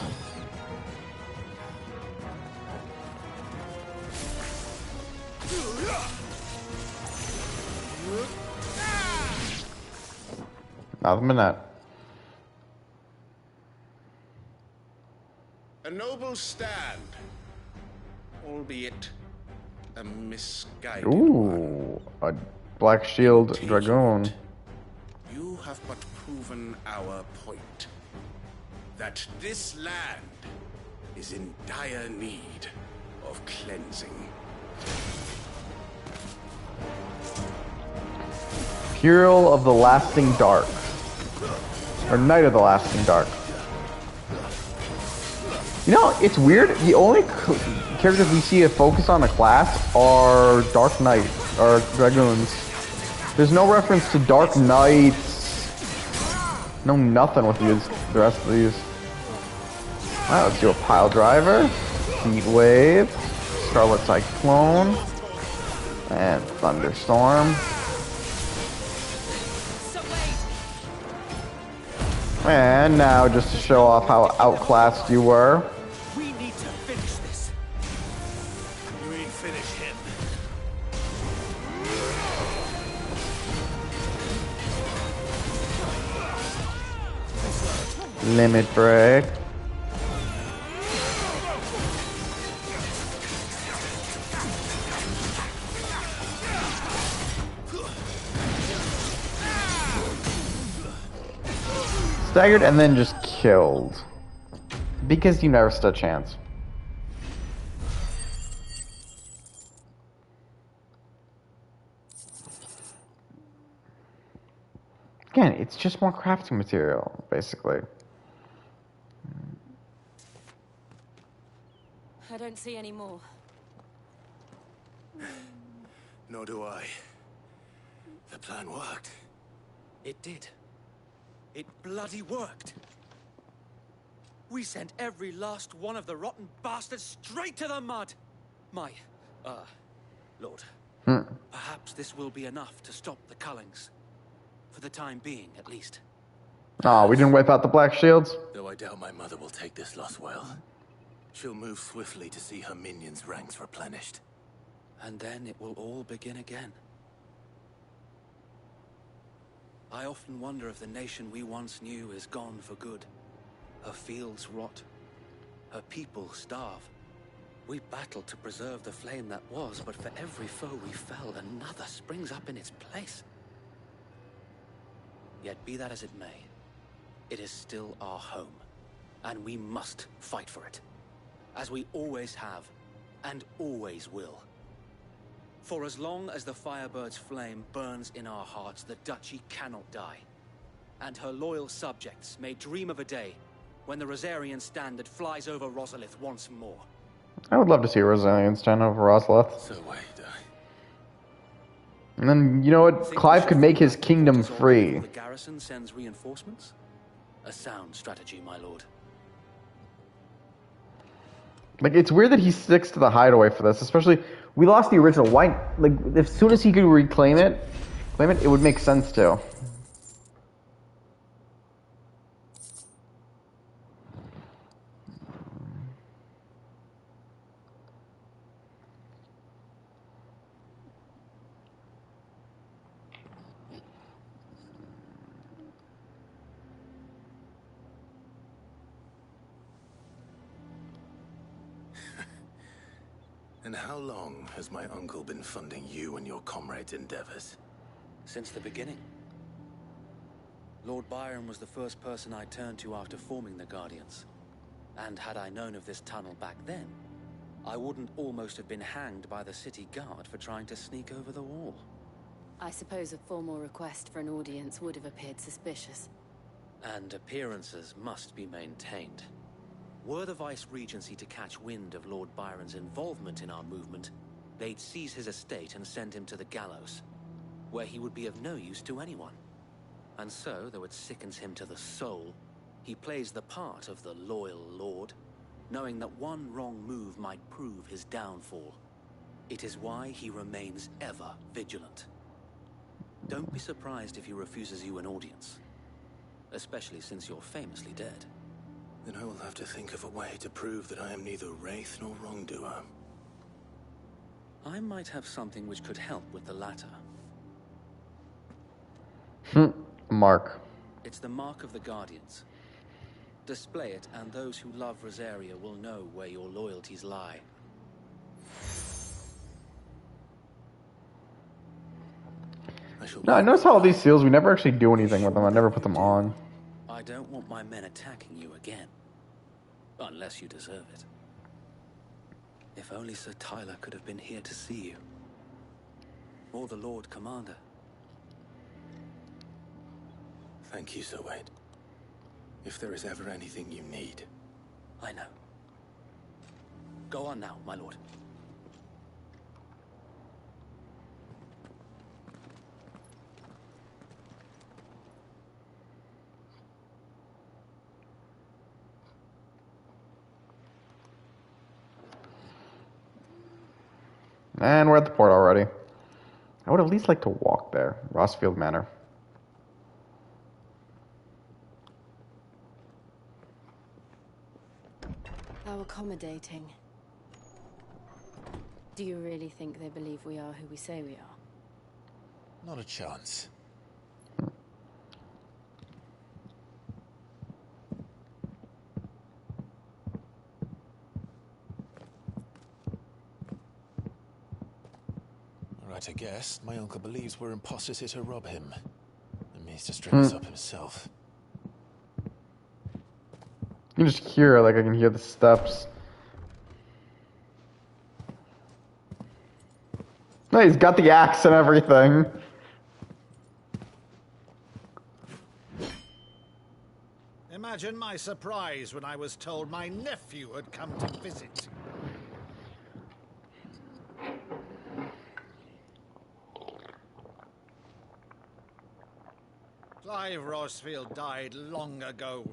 Nothing but that. A noble stand, albeit a misguided Ooh, a black shield dragoon. You have but proven our point. That this land is in dire need of cleansing. Hero of the Lasting Dark. Or Knight of the Lasting Dark. You know, it's weird. The only characters we see a focus on a class are Dark Knight, or Dragoons. There's no reference to Dark Knights. No nothing with these, the rest of these. Alright, let's do a Pile Driver, Heat Wave, Scarlet Cyclone, and Thunderstorm. And now, just to show off how outclassed you were. We need to finish this. You mean finish him? Limit Break. Staggered and then just killed. Because you never stood a chance. Again, it's just more crafting material, basically. I don't see any more. Nor do I. The plan worked. It did. It bloody worked. We sent every last one of the rotten bastards straight to the mud. My, Lord. Perhaps this will be enough to stop the Cullings. For the time being, at least. Oh, we didn't wipe out the Black Shields? Though I doubt my mother will take this loss well. She'll move swiftly to see her minions' ranks replenished. And then it will all begin again. I often wonder if the nation we once knew is gone for good. Her fields rot. Her people starve. We battled to preserve the flame that was, but for every foe we fell, another springs up in its place. Yet be that as it may, it is still our home, and we must fight for it, as we always have, and always will. For as long as the Firebird's flame burns in our hearts, the Duchy cannot die. And her loyal subjects may dream of a day when the Rosarian standard flies over Rosalith once more. I would love to see a Rosalian stand over Rosalith. So wait, And then, you know what? Clive could make his kingdom free. The garrison sends reinforcements? A sound strategy, my lord. Like, it's weird that he sticks to the hideaway for this, especially, we lost the original. Why, like, as soon as he could reclaim it, it would make sense to. And how long has my uncle been funding you and your comrades' endeavors? Since the beginning. Lord Byron was the first person I turned to after forming the Guardians. And had I known of this tunnel back then, I wouldn't almost have been hanged by the city guard for trying to sneak over the wall. I suppose a formal request for an audience would have appeared suspicious. And appearances must be maintained. Were the Vice-Regency to catch wind of Lord Byron's involvement in our movement, they'd seize his estate and send him to the gallows, where he would be of no use to anyone. And so, though it sickens him to the soul, he plays the part of the loyal lord, knowing that one wrong move might prove his downfall. It is why he remains ever vigilant. Don't be surprised if he refuses you an audience, especially since you're famously dead. Then I will have to think of a way to prove that I am neither wraith nor wrongdoer. I might have something which could help with the latter. Mark. It's the mark of the Guardians. Display it, and those who love Rosaria will know where your loyalties lie. No, I notice how all these seals, we never actually do anything with them. I never put them on. I don't want my men attacking you again. Unless you deserve it. If only Sir Tyler could have been here to see you. Or the Lord Commander. Thank you, Sir Wade. If there is ever anything you need. I know. Go on now, my lord. And we're at the port already. I would at least like to walk there. Rossfield Manor. How accommodating. Do you really think they believe we are who we say we are? Not a chance. Right, I guess. My uncle believes we're imposters here to rob him. And means to string us up himself. You can just hear, like I can hear the steps. No, he's got the axe and everything. Imagine my surprise when I was told my nephew had come to visit. Clive Rossfield died long ago.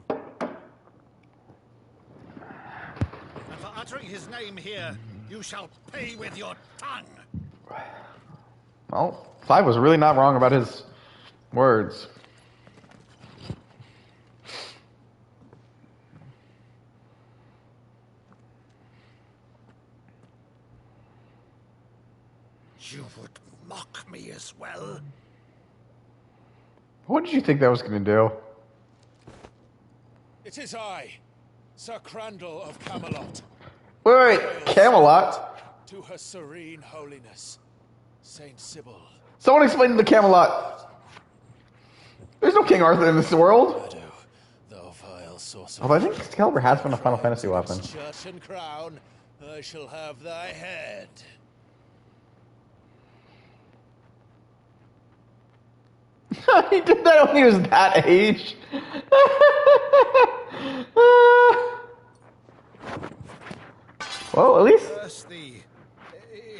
And for uttering his name here, you shall pay with your tongue. Well, Clive was really not wrong about his words. You would mock me as well? What did you think that was going to do? It is I, Sir Crandall of Camelot. Wait, Camelot? To her serene holiness, Saint Sybil. Someone explain the Camelot. There's no King Arthur in this world. Although I think Excalibur has been a Final Fantasy weapon. Church and crown, I shall have thy head. He did that when he was that age. Well, at least. Curse thee,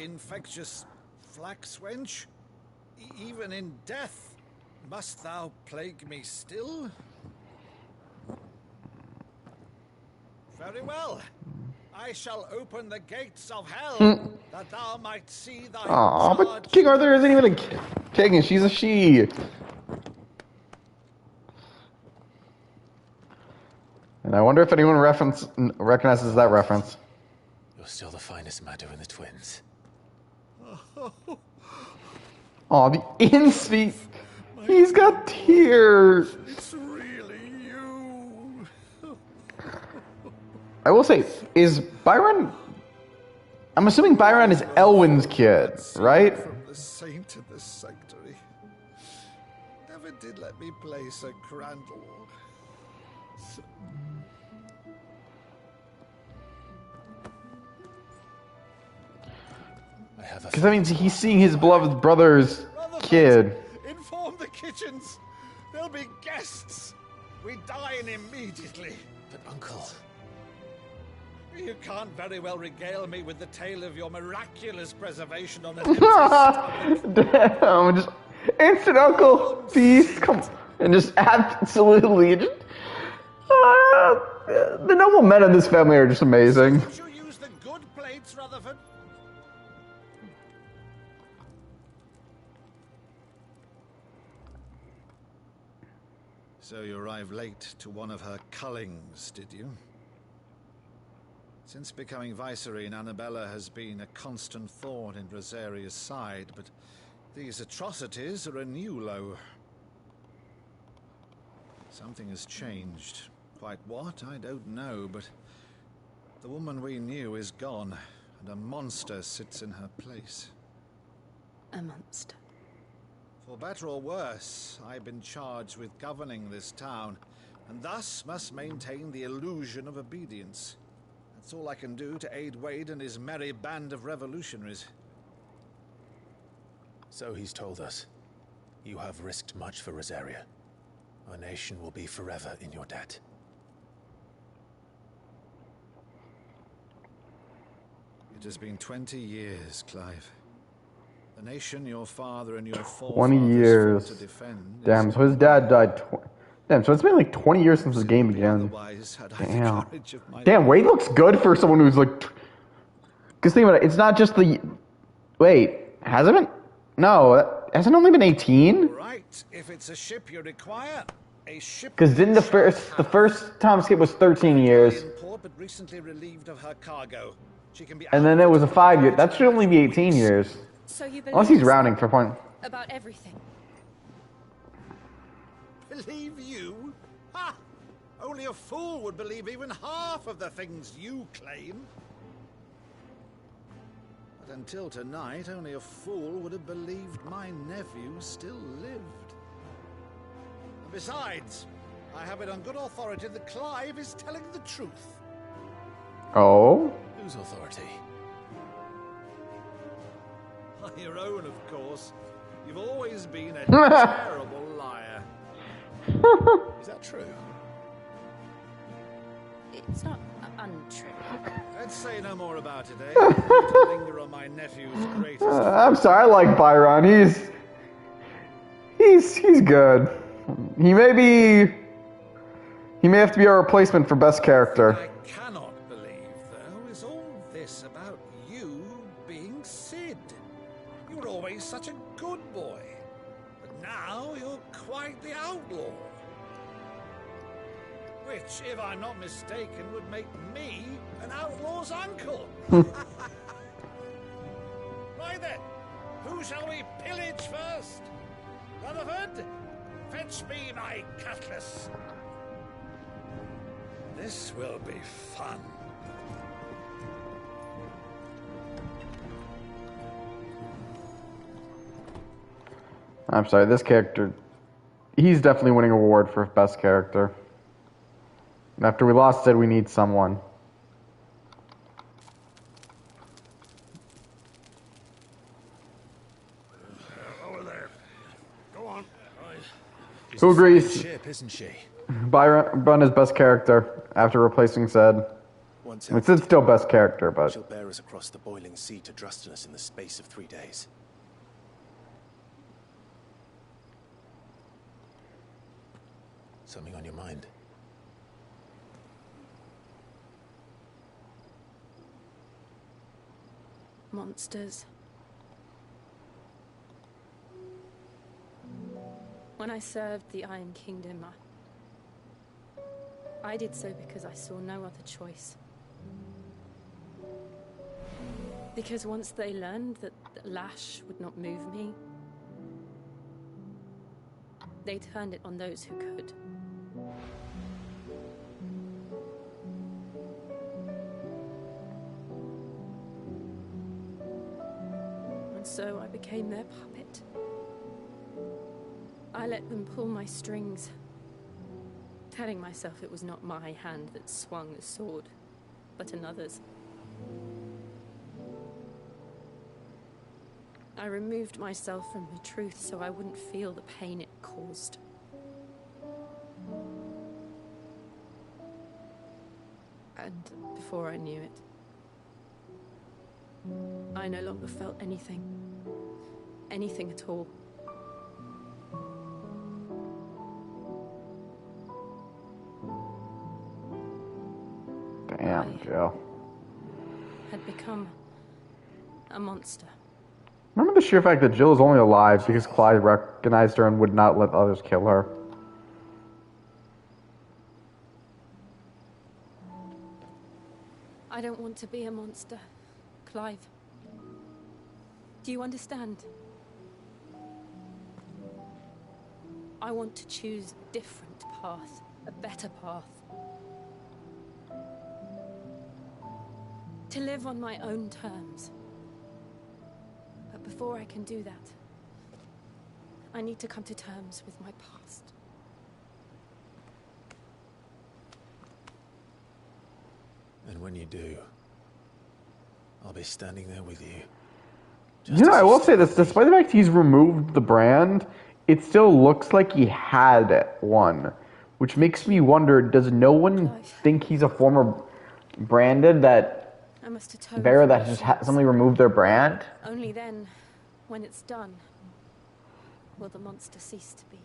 infectious flax wench. Even in death, must thou plague me still? Very well. I shall open the gates of hell, that thou might see thy Aw, but King Arthur isn't even a king, she's a she. And I wonder if anyone recognizes that reference. You're still the finest Maddo in the twins. Aw, the instinct. He's got tears. It's really you. I will say, is Byron... I'm assuming Byron is Elwyn's kid, right? From the saint of the sanctuary. Never did let me play Sir Crandall. Because that means he's seeing his beloved brothers kid. Inform the kitchens. There'll be guests. We dine immediately. But, Uncle... You can't very well regale me with the tale of your miraculous preservation on an empty stomach. Damn, just instant uncle, peace, come on. And just absolutely, just, the noble men of this family are just amazing. Did you use the good plates, Rutherford? So you arrived late to one of her cullings, did you? Since becoming Vicereine, Annabella has been a constant thorn in Rosaria's side, but these atrocities are a new low. Something has changed. Quite what, I don't know, but the woman we knew is gone, and a monster sits in her place. A monster. For better or worse, I've been charged with governing this town, and thus must maintain the illusion of obedience. That's all I can do to aid Wade and his merry band of revolutionaries. So he's told us. You have risked much for Rosaria. Our nation will be forever in your debt. It has been 20 years, Clive. The nation your father and your 20 forefathers years. fought to defend. Damn, so his dad died. Damn, so it's been like 20 years since the game began. Damn. Damn, Wade looks good for someone who's like. Because think about it, it's not just the. Wait, has it been? No, hasn't it only been 18? Right, if it's a ship you require, a ship. Because didn't the first time skip was 13 years, But recently relieved of her cargo. She can be and then it was a 5-year. That should only be 18 years. So you Unless he's rounding for point. about everything. Believe you? Ha! Only a fool would believe even half of the things you claim. But until tonight, only a fool would have believed my nephew still lived. And besides, I have it on good authority that Clive is telling the truth. Oh? Whose authority? Your own, of course. You've always been a terrible liar. Is that true? It's not untrue. Let's say no more about it, eh? To linger on my nephew's greatest. I'm sorry, I like Byron. He's good. He may have to be our replacement for best character. I cannot believe, though, is all this about you being Sid. You were always such a good boy, but now you're quite the outlaw. Which, if I'm not mistaken, would make me an outlaw's uncle. Right then, who shall we pillage first? Rutherford, fetch me my cutlass. This will be fun. I'm sorry, this character, he's definitely winning an award for best character. After we lost it, we need someone. Over there. Go on. Who agrees? Ship, isn't she? Byron is best character after replacing Zed. Sid's still best character, but She'll bear us across the boiling sea to Drustinus in the space of 3 days. Something on your mind? Monsters. When I served the Iron Kingdom, I did so because I saw no other choice. Because once they learned that the lash would not move me, they turned it on those who could. And so I became their puppet. I let them pull my strings, telling myself it was not my hand that swung the sword, but another's. I removed myself from the truth so I wouldn't feel the pain it caused. And before I knew it, I no longer felt anything. Anything at all. Damn, Jill. Had become a monster. Remember the sheer fact that Jill is only alive because Clive recognized her and would not let others kill her? I don't want to be a monster, Clive. Do you understand? I want to choose a different path, a better path. To live on my own terms. But before I can do that, I need to come to terms with my past. And when you do, I'll be standing there with you. You know, I will say this, despite the fact he's removed the brand, it still looks like he had one. Which makes me wonder, does no one think he's a former branded that Vera that just suddenly removed their brand? Only then, when it's done, will the monster cease to be.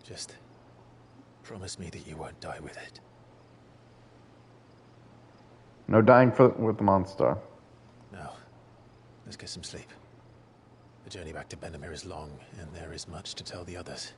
Just promise me that you won't die with it. No dying with the monster. No. Let's get some sleep. The journey back to Benamir is long, and there is much to tell the others.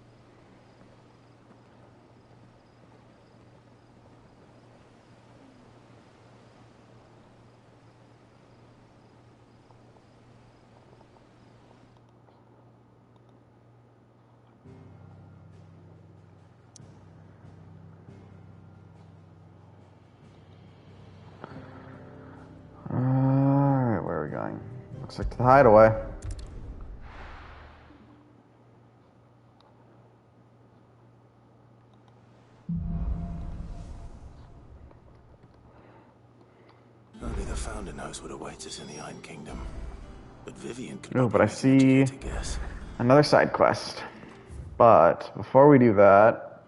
Alright, where are we going? Looks like to the hideaway. Only the Founder knows what awaits us in the Iron Kingdom. But Vivian could Oh, but I see another side quest. But before we do that,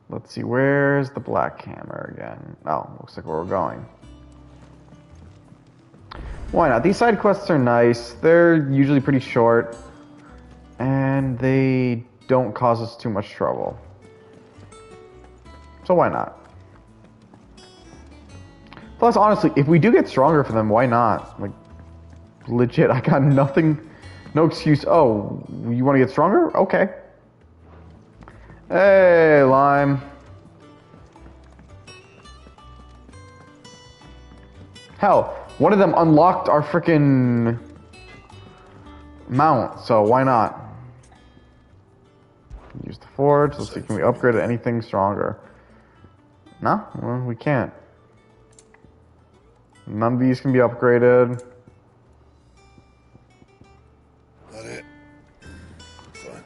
let's see, where's the Black Hammer again? Oh, looks like where we're going. Why not? These side quests are nice. They're usually pretty short. And they don't cause us too much trouble. So why not? Plus, honestly, if we do get stronger for them, why not? Like, legit, I got nothing, no excuse. Oh, you want to get stronger? Okay. Hey, Lime. Hell, one of them unlocked our frickin' mount, so why not? Use the forge. Let's see, can we upgrade anything stronger? No? Well, we can't. None of these can be upgraded. That it? Fine.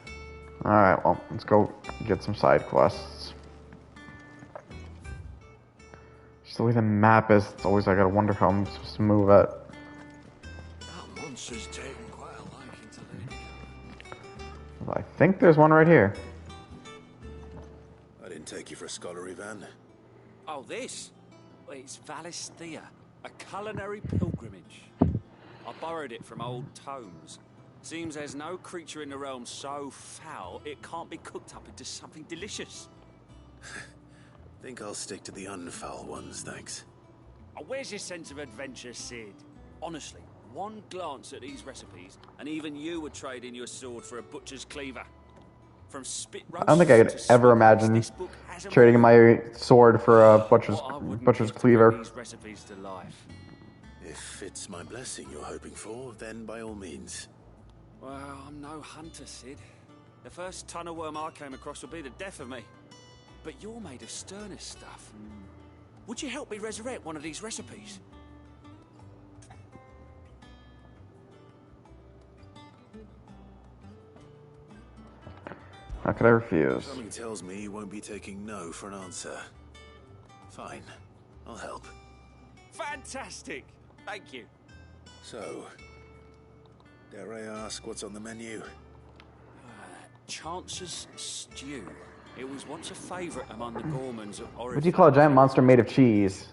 Alright, well, let's go get some side quests. Just the way the map is, it's always I gotta wonder how I'm supposed to move it. That monster's taken quite a liking to Lady. Well, I think there's one right here. I didn't take you for a scholarly van. Oh, this? Well, it's Valisthea, a culinary pilgrimage. I borrowed it from old tomes. Seems there's no creature in the realm so foul it can't be cooked up into something delicious. Think I'll stick to the unfoul ones, thanks. Oh, where's your sense of adventure, Sid? Honestly, one glance at these recipes, and even you would trade in your sword for a butcher's cleaver. From spit roast I don't think I could ever imagine trading in my sword for a butcher's cleaver. These recipes to life. If it's my blessing you're hoping for, then by all means. Well, I'm no hunter, Sid. The first ton of worm I came across would be the death of me. But you're made of sterner stuff. Would you help me resurrect one of these recipes? How could I refuse? Something tells me you won't be taking no for an answer. Fine, I'll help. Fantastic! Thank you. So, dare I ask what's on the menu? Chance's Stew. It was once a favourite among the gourmands of Oriflamme. What do you call a giant monster made of cheese?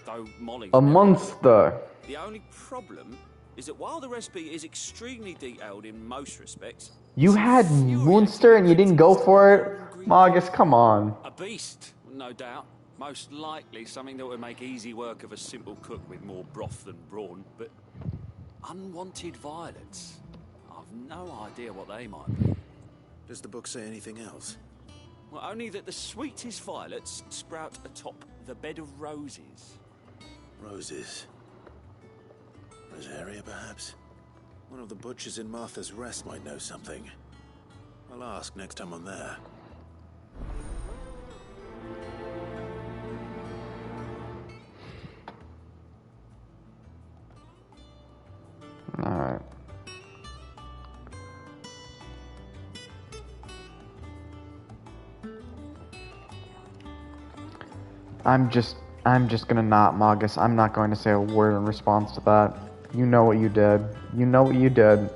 Though Molly... A monster. The only problem is that while the recipe is extremely detailed in most respects... You had Munster and you didn't go for it? Margus, come on. A beast, no doubt. Most likely something that would make easy work of a simple cook with more broth than brawn, but... unwanted violets. I've no idea what they might be. Does the book say anything else? Well, only that the sweetest violets sprout atop the bed of roses. Roses. Rosaria, perhaps? One of the butchers in Martha's Rest might know something. I'll ask next time I'm there. Alright. I'm just gonna not, Margus. I'm not going to say a word in response to that. You know what you did. You know what you did.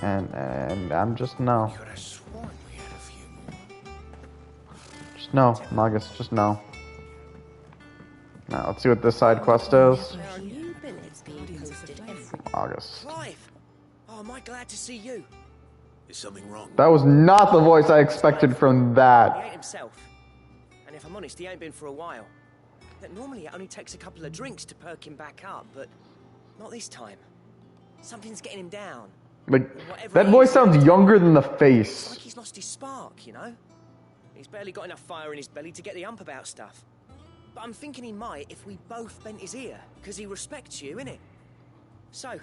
And I'm just no. Just no, Margus, just no. Now let's see what this side quest is. August. Clive! Oh, am I glad to see you? Is something wrong? That was not the voice I expected from He that. ain't himself. And if I'm honest, he ain't been for a while. Normally it only takes a couple of drinks to perk him back up, but not this time. Something's getting him down. Like, that voice sounds younger than the It's face. like he's lost his spark, you know? He's barely got enough fire in his belly to get the ump about stuff. But I'm thinking he might if we both bent his ear, because he respects you, innit? So,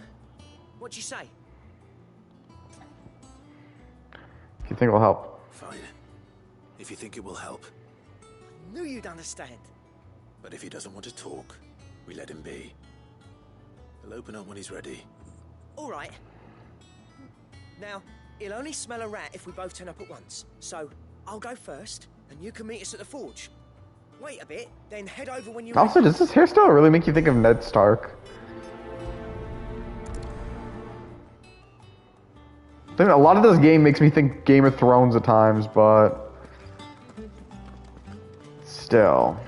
what'd you say? If you think it'll help. Fine. If you think it will help. Knew you'd understand. But if he doesn't want to talk, we let him be. He'll open up when he's ready. All right. Now, he'll only smell a rat if we both turn up at once. So, I'll go first, and you can meet us at the forge. Wait a bit, then head over when you're Also, does this hairstyle really make you think of Ned Stark? I mean, a lot of this game makes me think Game of Thrones at times, but still.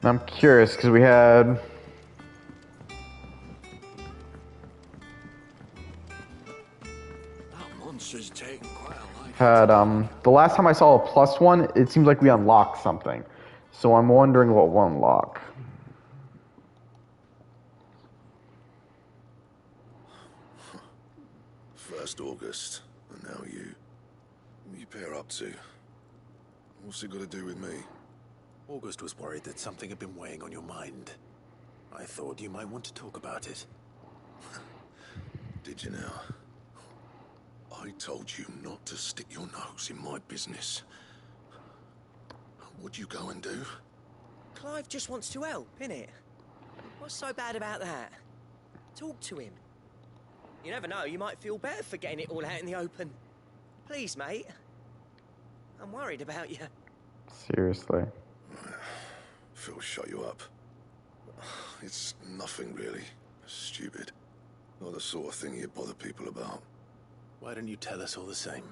I'm curious because we had Monster's taking quite a life. the last time I saw a +1, it seems like we unlocked something. So I'm wondering what we'll unlock. First August, and now you. What are you pair up to? What's it got to do with me? August was worried that something had been weighing on your mind. I thought you might want to talk about it. Did you now? I told you not to stick your nose in my business. What'd you go and do? Clive just wants to help, innit? What's so bad about that? Talk to him. You never know, you might feel better for getting it all out in the open. Please, mate. I'm worried about you. Seriously. Phil shut you up. It's nothing really. Stupid. Not the sort of thing you bother people about. Why don't you tell us all the same?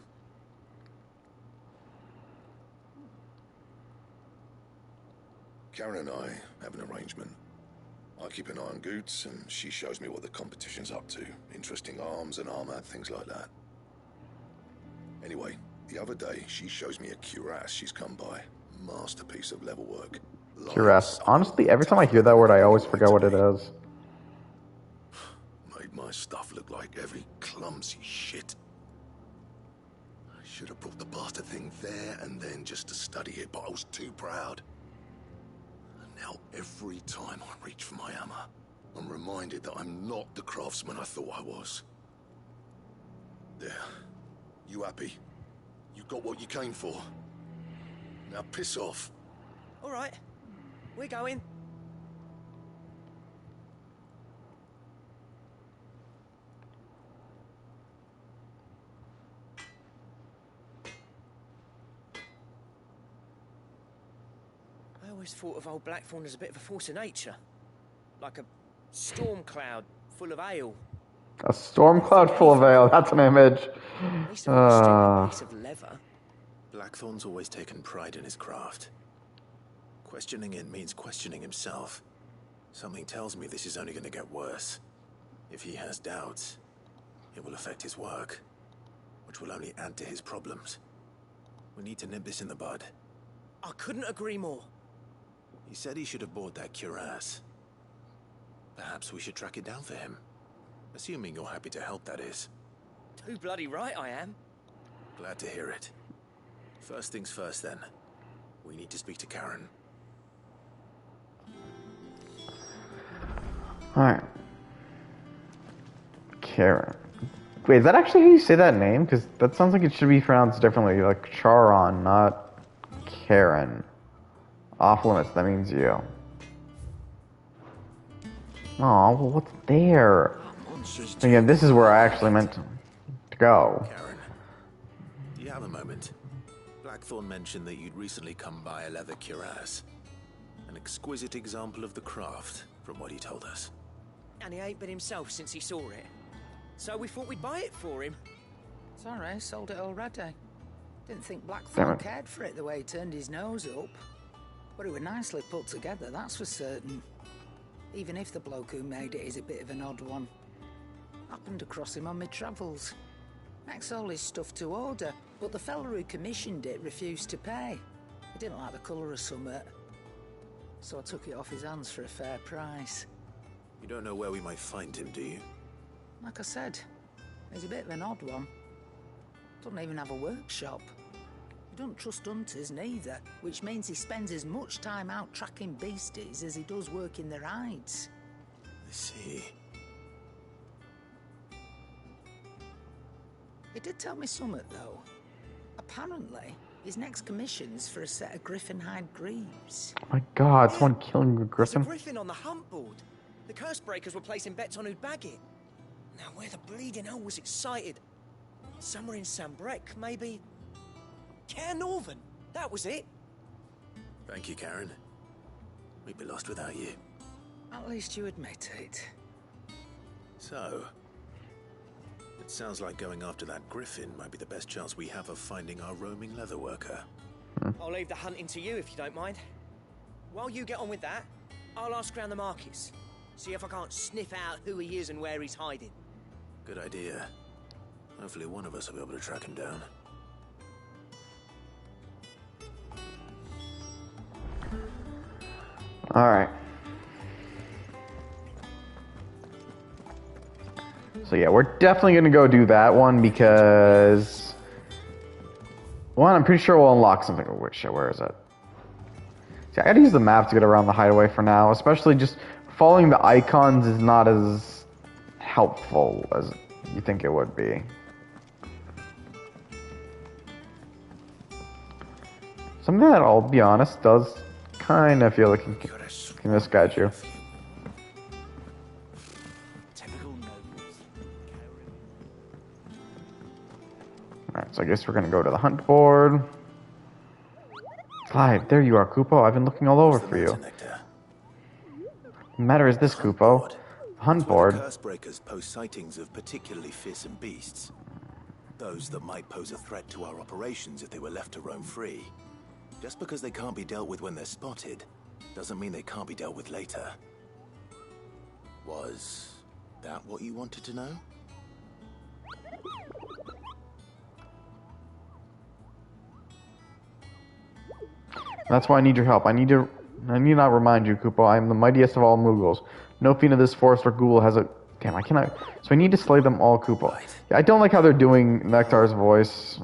Karen and I have an arrangement. I keep an eye on Goots, and she shows me what the competition's up to. Interesting arms and armor, things like that. Anyway, the other day, she shows me a cuirass she's come by. Masterpiece of level work. Cuirass. Honestly, every time I hear that word, I always forget what it is. Made my stuff look like heavy, clumsy shit. I should have brought the bastard thing there and then just to study it, but I was too proud. And now every time I reach for my hammer, I'm reminded that I'm not the craftsman I thought I was. There. You happy? You got what you came for. Now piss off. All right. We're going. always thought of old Blackthorn as a bit of a force of nature. Like a storm cloud full of ale. A storm cloud full of ale. That's an image. At least a more stupid piece of leather. Blackthorn's always taken pride in his craft. Questioning it means questioning himself. Something tells me this is only going to get worse. If he has doubts, it will affect his work, which will only add to his problems. We need to nip this in the bud. I couldn't agree more. He said he should have bought that cuirass. Perhaps we should track it down for him. Assuming you're happy to help, that is. Too bloody right I am. Glad to hear it. First things first, then. We need to speak to Karen. Alright. Karen. Wait, is that actually how you say that name? Because that sounds like it should be pronounced differently. Like Charon, not Karen. Off limits, that means you. Aw, well, what's there? Again, this is where I actually meant to go. Karen, do you have a moment? Blackthorn mentioned that you'd recently come by a leather cuirass. An exquisite example of the craft, from what he told us. And he ain't been himself since he saw it. So we thought we'd buy it for him. Sorry, sold it already. Didn't think Blackthorn cared for it the way he turned his nose up. But it was nicely put together, that's for certain. Even if the bloke who made it is a bit of an odd one. Happened across him on my travels. Makes all his stuff to order, but the fella who commissioned it refused to pay. He didn't like the colour of summit. So I took it off his hands for a fair price. You don't know where we might find him, do you? Like I said, he's a bit of an odd one. Doesn't even have a workshop. He don't trust hunters neither, which means he spends as much time out tracking beasties as he does working their hides. I see. He did tell me something, though. Apparently, his next commission's for a set of griffin hide greaves. Oh my god, someone killing a griffin? There's a griffin on the hunt board. The curse breakers were placing bets on who'd bag it. Now, where the bleeding hell was it sighted? Somewhere in Sambrec, maybe? Care Northern, that was it. Thank you, Karen. We'd be lost without you. At least you admit it. So, it sounds like going after that griffin might be the best chance we have of finding our roaming leather worker. I'll leave the hunting to you if you don't mind. While you get on with that, I'll ask around the markets. See if I can't sniff out who he is and where he's hiding. Good idea. Hopefully one of us will be able to track him down. Alright. So yeah, we're definitely going to go do that one because... One, I'm pretty sure we'll unlock something. Where is it? See, I gotta use the map to get around the hideaway for now. Especially just following the icons is not as helpful as you think it would be. Something that, I'll be honest, does kind of feel like it can misguide you. Alright, so I guess we're gonna go to the hunt board. Clyde, there you are, Kupo. I've been looking all over for you. The matter is this, Kupo. The hunt board. Curse breakers post sightings of particularly fearsome beasts. Those that might pose a threat to our operations if they were left to roam free. Just because they can't be dealt with when they're spotted, doesn't mean they can't be dealt with later. Was that what you wanted to know? That's why I need your help. I need not remind you, Kupo. I am the mightiest of all Mughals. No fiend of this forest or ghoul has a... Damn, I cannot... So I need to slay them all, Kupo. Yeah, I don't like how they're doing Nektar's voice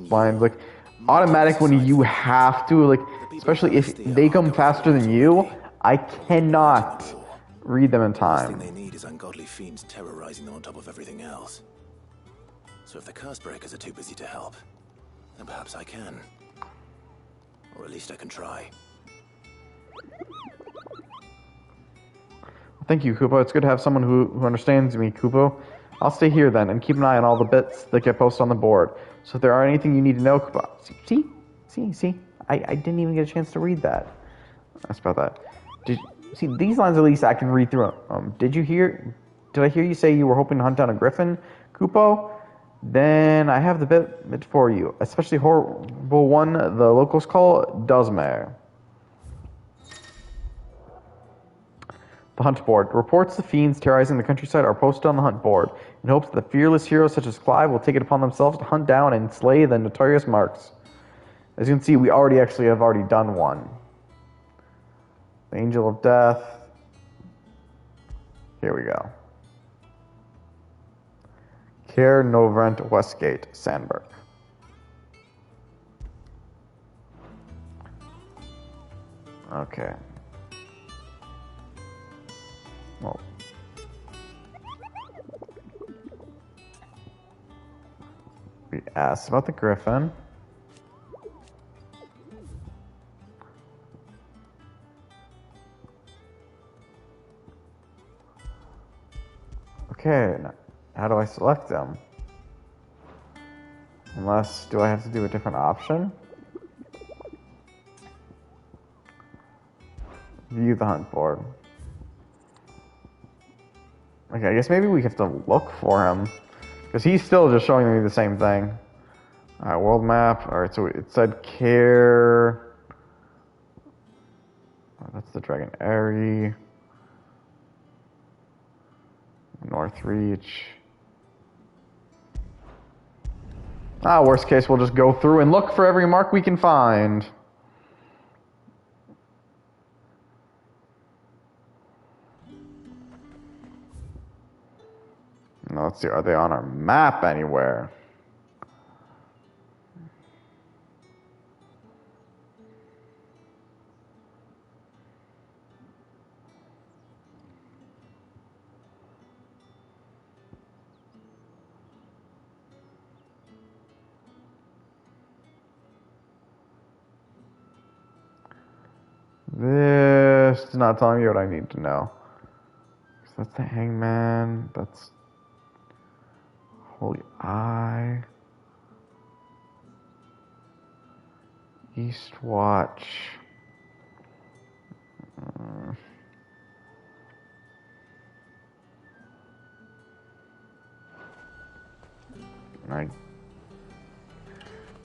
lines. Like, automatic when you have to, like, especially if they come faster than you, I cannot read them in The time. thing they need is ungodly fiends terrorizing them on top of everything else. So if the curse breakers are too busy to help, then perhaps I can. Or at least I can try. Thank you, Kupo. It's good to have someone who understands me, Kupo. I'll stay here then and keep an eye on all the bits that get posted on the board. So if there are anything you need to know, Kupo... See? I didn't even get a chance to read that. That's about that. See, these lines at least I can read through. Did I hear you say you were hoping to hunt down a griffin, Kupo? Then I have the bit for you. Especially horrible one the locals call Duzmare. The hunt board. Reports of fiends terrorizing the countryside are posted on the hunt board in hopes that the fearless heroes such as Clive will take it upon themselves to hunt down and slay the notorious marks. As you can see, we have already done one. The Angel of Death. Here we go. Care Novrent Westgate, Sandburg. Okay. Well. We asked about the griffin. Okay, now, how do I select them? Unless, do I have to do a different option? View the hunt board. Okay, I guess maybe we have to look for him. Because he's still just showing me the same thing. Alright, world map. Alright, so it said Care. Oh, that's the Dragon Airy. Northreach. Worst case, we'll just go through and look for every mark we can find. Now, let's see, are they on our map anywhere? This is not telling me what I need to know. So that's the Hangman. That's Holy Eye. Eastwatch.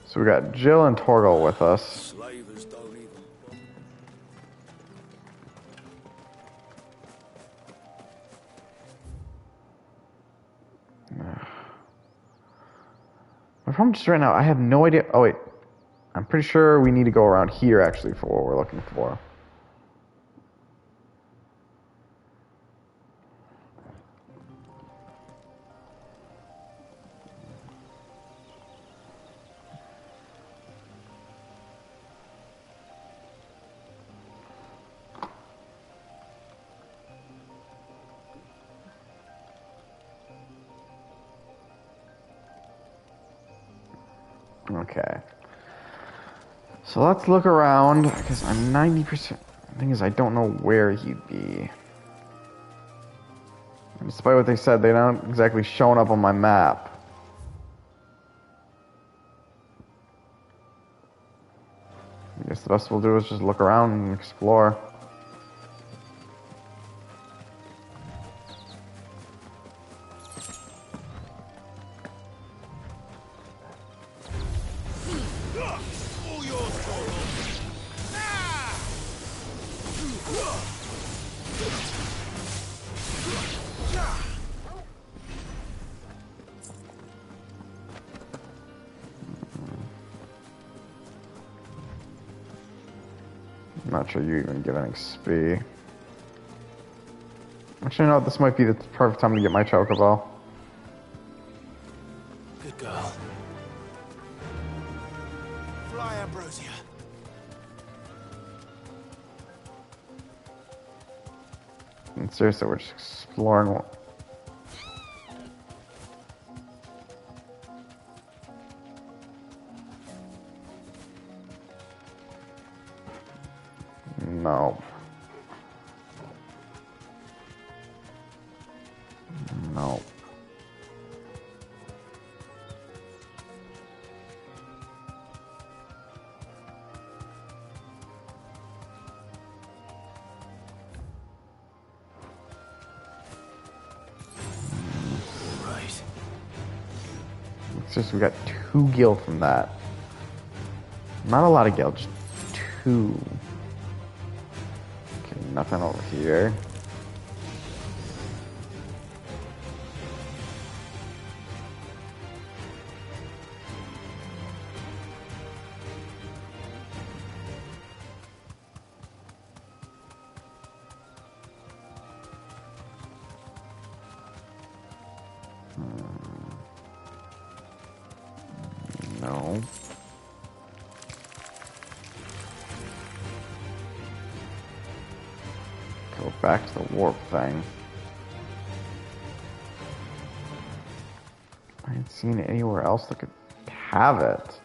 So we got Jill and Torgal with us. Slavers don't even. My problem just right now, I have no idea. Oh wait, I'm pretty sure we need to go around here actually for what we're looking for. Okay. So let's look around, because I'm 90%... The thing is, I don't know where he'd be. And despite what they said, they're not exactly showing up on my map. I guess the best we'll do is just look around and explore. I'm not sure you even get an XP. Actually, no, this might be the perfect time to get my chocobo. Good girl. Fly, Ambrosia. And seriously, we're just exploring. No. No. So we got 2 gil from that. Not a lot of gil, just 2. Okay, nothing over here. No. Go back to the warp thing. I ain't seen it anywhere else that could have it.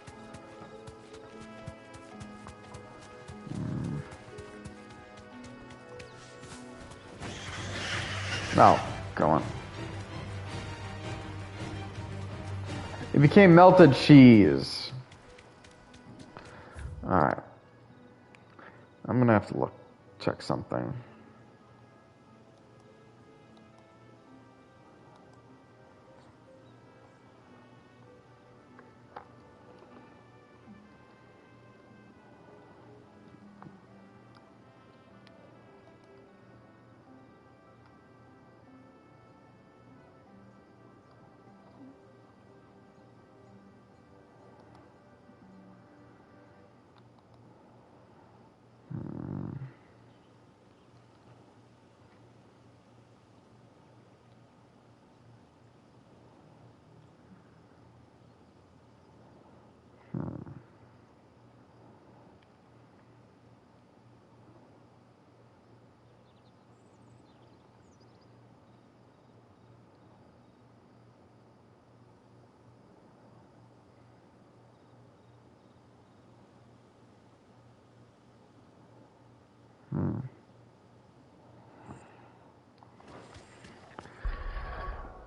No, go on. It became melted cheese. Alright. I'm gonna have to check something.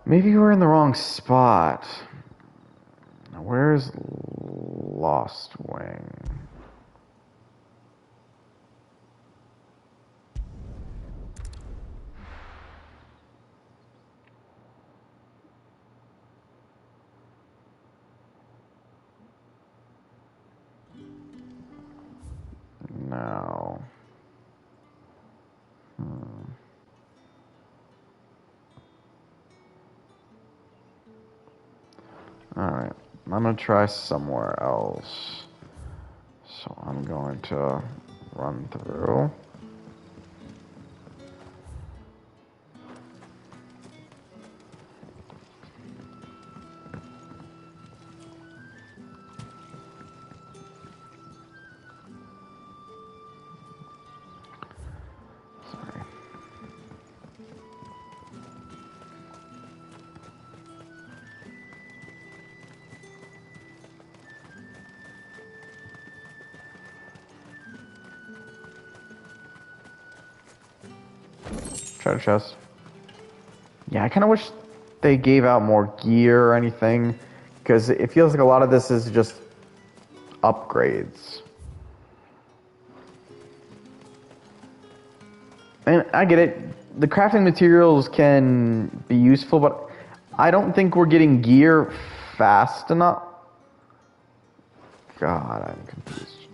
Maybe we're in the wrong spot. Where's Lost Wing? No. Alright, I'm going to try somewhere else. So I'm going to run through. Treasure chest. Yeah, I kind of wish they gave out more gear or anything, because it feels like a lot of this is just upgrades. And I get it, the crafting materials can be useful, but I don't think we're getting gear fast enough. God, I'm confused.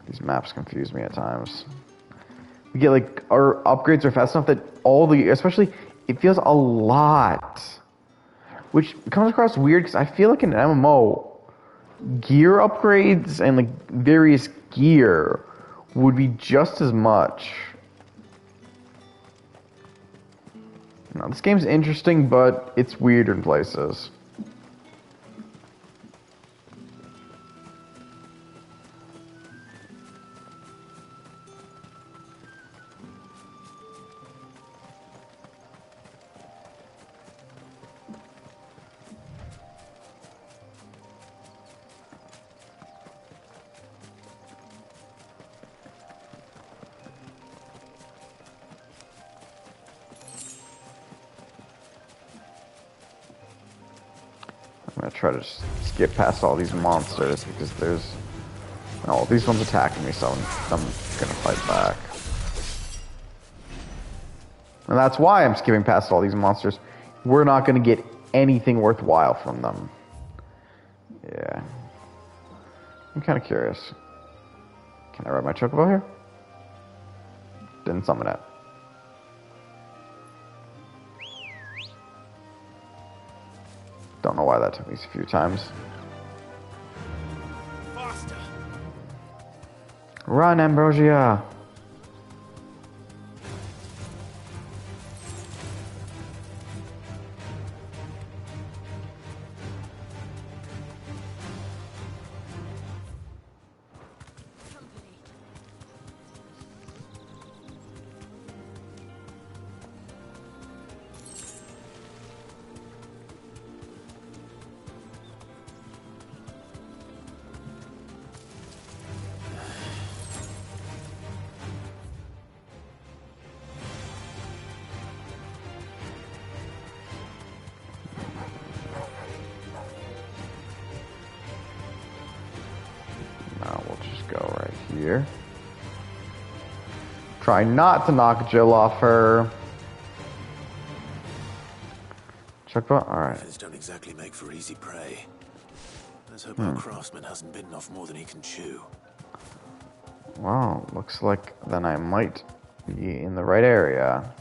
These maps confuse me at times. We get like, our upgrades are fast enough that all the, especially, it feels a lot. Which comes across weird because I feel like in an MMO, gear upgrades and like various gear would be just as much. Now, this game's interesting, but it's weird in places. I'm gonna try to skip past all these monsters because there's... Oh, these ones attacking me, so I'm gonna fight back. And that's why I'm skipping past all these monsters. We're not gonna get anything worthwhile from them. Yeah. I'm kind of curious. Can I ride my chocobo here? Didn't summon it. Don't know why that took me a few times. Faster. Run, Ambrosia! Now we'll just go right here. Try not to knock Jill off her. Chocobo? Alright. Griffins don't exactly make for easy prey. Let's hope our craftsman hasn't bitten off more than he can chew. Wow, looks like then I might be in the right area.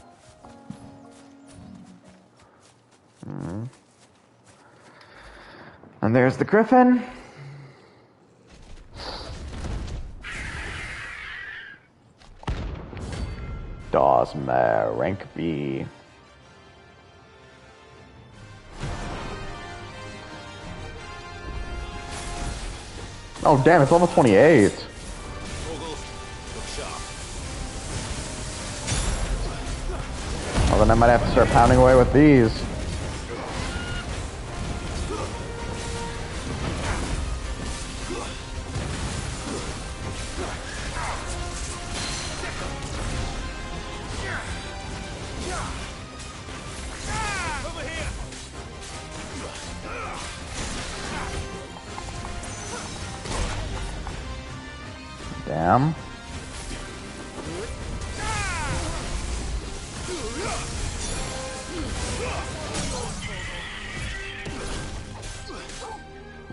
And there's the griffin. Dawsmare, rank B. Oh damn, it's level 28. Well then I might have to start pounding away with these. Damn.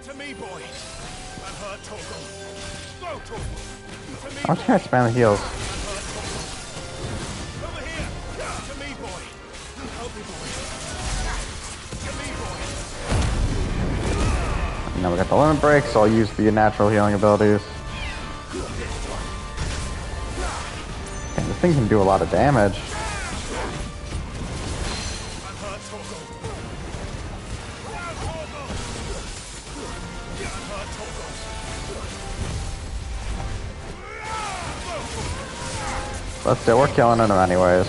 To me, boy. Unhurt Torgal. Go, Torgal. To me, I'm just gonna spam the heals. over here. To me, boy. Help me, boy. To me, boy. Now we got the limit break, so I'll use the natural healing abilities. Dang, this thing can do a lot of damage. But still, we're killing him anyways.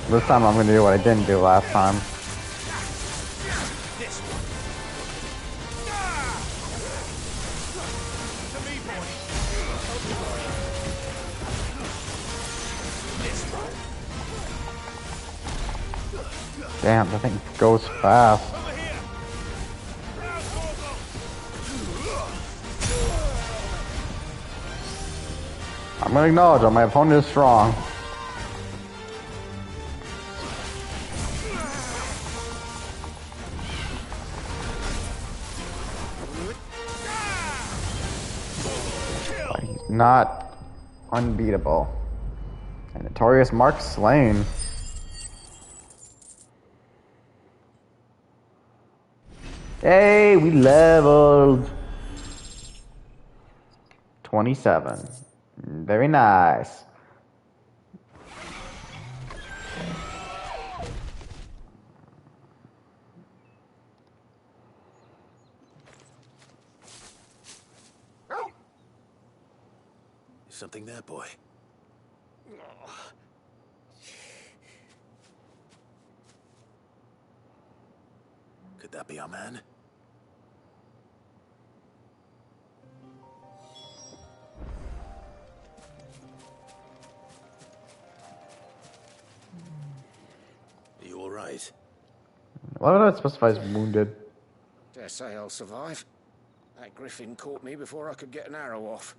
This time I'm gonna do what I didn't do last time. Damn, that thing goes fast. I'm gonna acknowledge that my opponent is strong. But he's not unbeatable. And notorious Mark slain. Hey, we leveled 27. Very nice. Something there, boy. Could that be our man? Are you all right? Why would I specify as wounded? Dare say I'll survive. That griffin caught me before I could get an arrow off.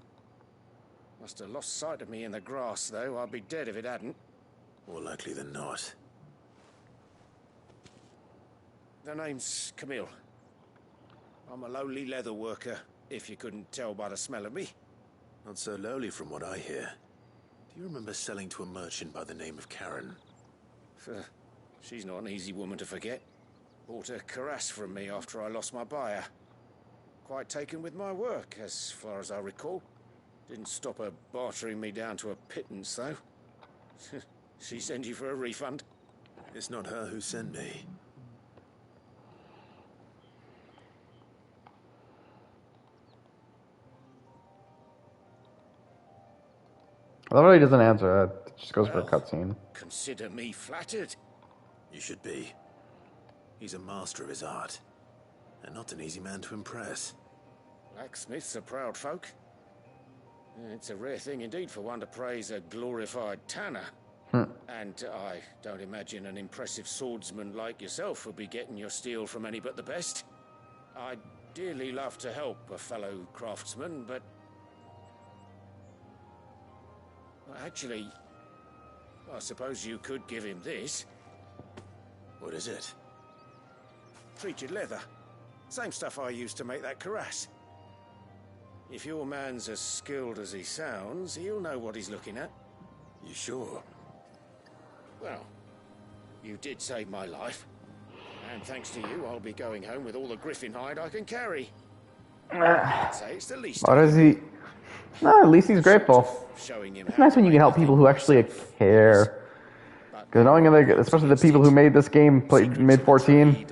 Must have lost sight of me in the grass, though. I'd be dead if it hadn't. More likely than not. The name's Camille. I'm a lowly leather worker, if you couldn't tell by the smell of me. Not so lowly from what I hear. Do you remember selling to a merchant by the name of Karen? She's not an easy woman to forget. Bought a cuirass from me after I lost my buyer. Quite taken with my work, as far as I recall. Didn't stop her bartering me down to a pittance, though. She sent you for a refund? It's not her who sent me. I love how he doesn't answer. It just goes for a cutscene. Consider me flattered. You should be. He's a master of his art, and not an easy man to impress. Blacksmiths are proud folk. It's a rare thing indeed for one to praise a glorified tanner. And I don't imagine an impressive swordsman like yourself would be getting your steel from any but the best. I'd dearly love to help a fellow craftsman, but... Actually, I suppose you could give him this. What is it? Treated leather. Same stuff I used to make that cuirass. If your man's as skilled as he sounds, he'll know what he's looking at. You sure? Well, you did save my life. And thanks to you, I'll be going home with all the griffin hide I can carry. I'd say it's the least. What is he? No, at least he's grateful. It's nice when you can help people who actually care. Because knowing, especially the people who made this game, made 14,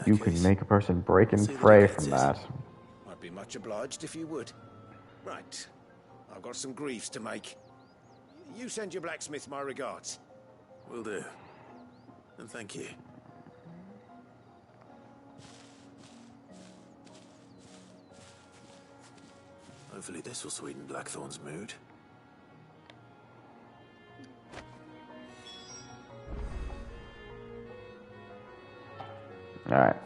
you can make a person break and fray from that. I'd be much obliged if you would. Right, I've got some griefs to make. You send your blacksmith my regards. Will do. And thank you. Hopefully this will sweeten Blackthorn's mood. Alright.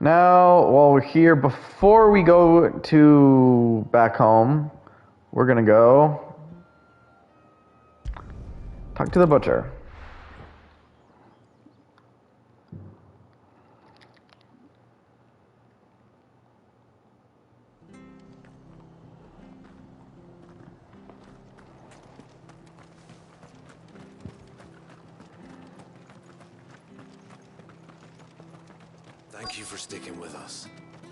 Now, while we're here, before we go to back home, we're gonna go talk to the butcher. Thank you for sticking with us.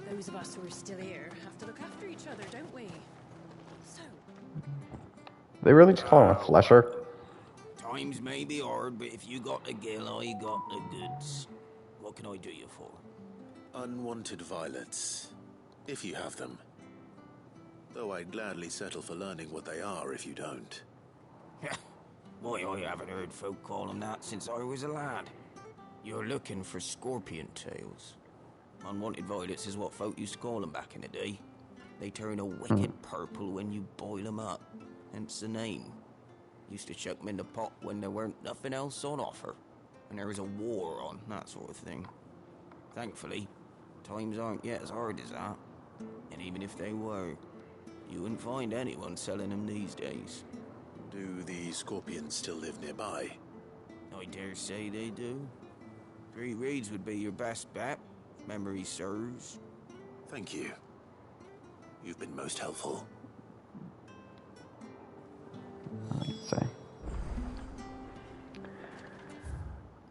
Those of us who are still here have to look after each other, don't we? So, They really just call him a flesher. Times may be hard, but if you got the gill, I got the goods. What can I do you for? Unwanted violets, if you have them. Though I'd gladly settle for learning what they are if you don't. Boy, I haven't heard folk call them that since I was a lad. You're looking for scorpion tails. Unwanted violets is what folk used to call them back in the day. They turn a wicked purple when you boil them up, hence the name. Used to chuck them in the pot when there weren't nothing else on offer, and there was a war on, that sort of thing. Thankfully, times aren't yet as hard as that, and even if they were, you wouldn't find anyone selling them these days. Do the scorpions still live nearby? I dare say they do. 3 reeds would be your best bet, if memory serves. Thank you. You've been most helpful. Let's see.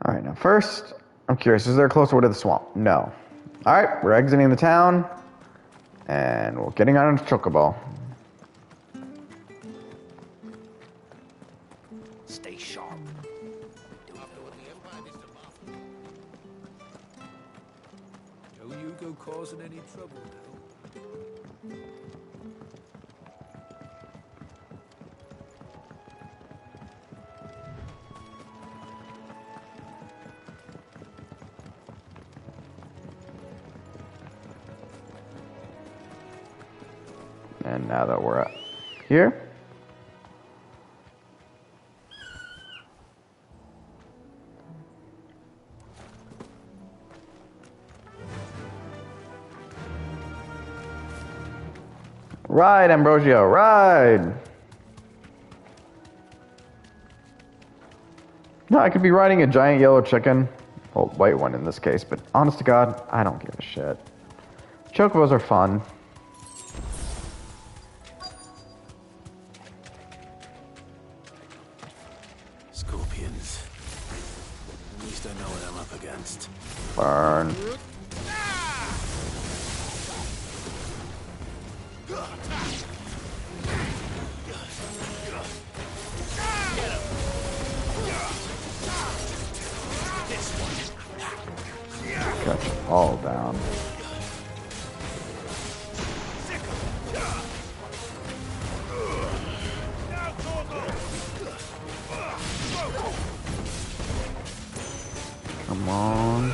Alright, now first, I'm curious, is there a closer way to the swamp? No. Alright, we're exiting the town, and we're getting on a chocobo. Stay sharp. Don't you go causing any trouble now. And now that we're up here, ride, Ambrosio, ride. No, I could be riding a giant yellow chicken. Well, white one in this case, but honest to God, I don't give a shit. Chocobos are fun. Scorpions. At least I know what I'm up against. Burn. Cut them all down. Come on.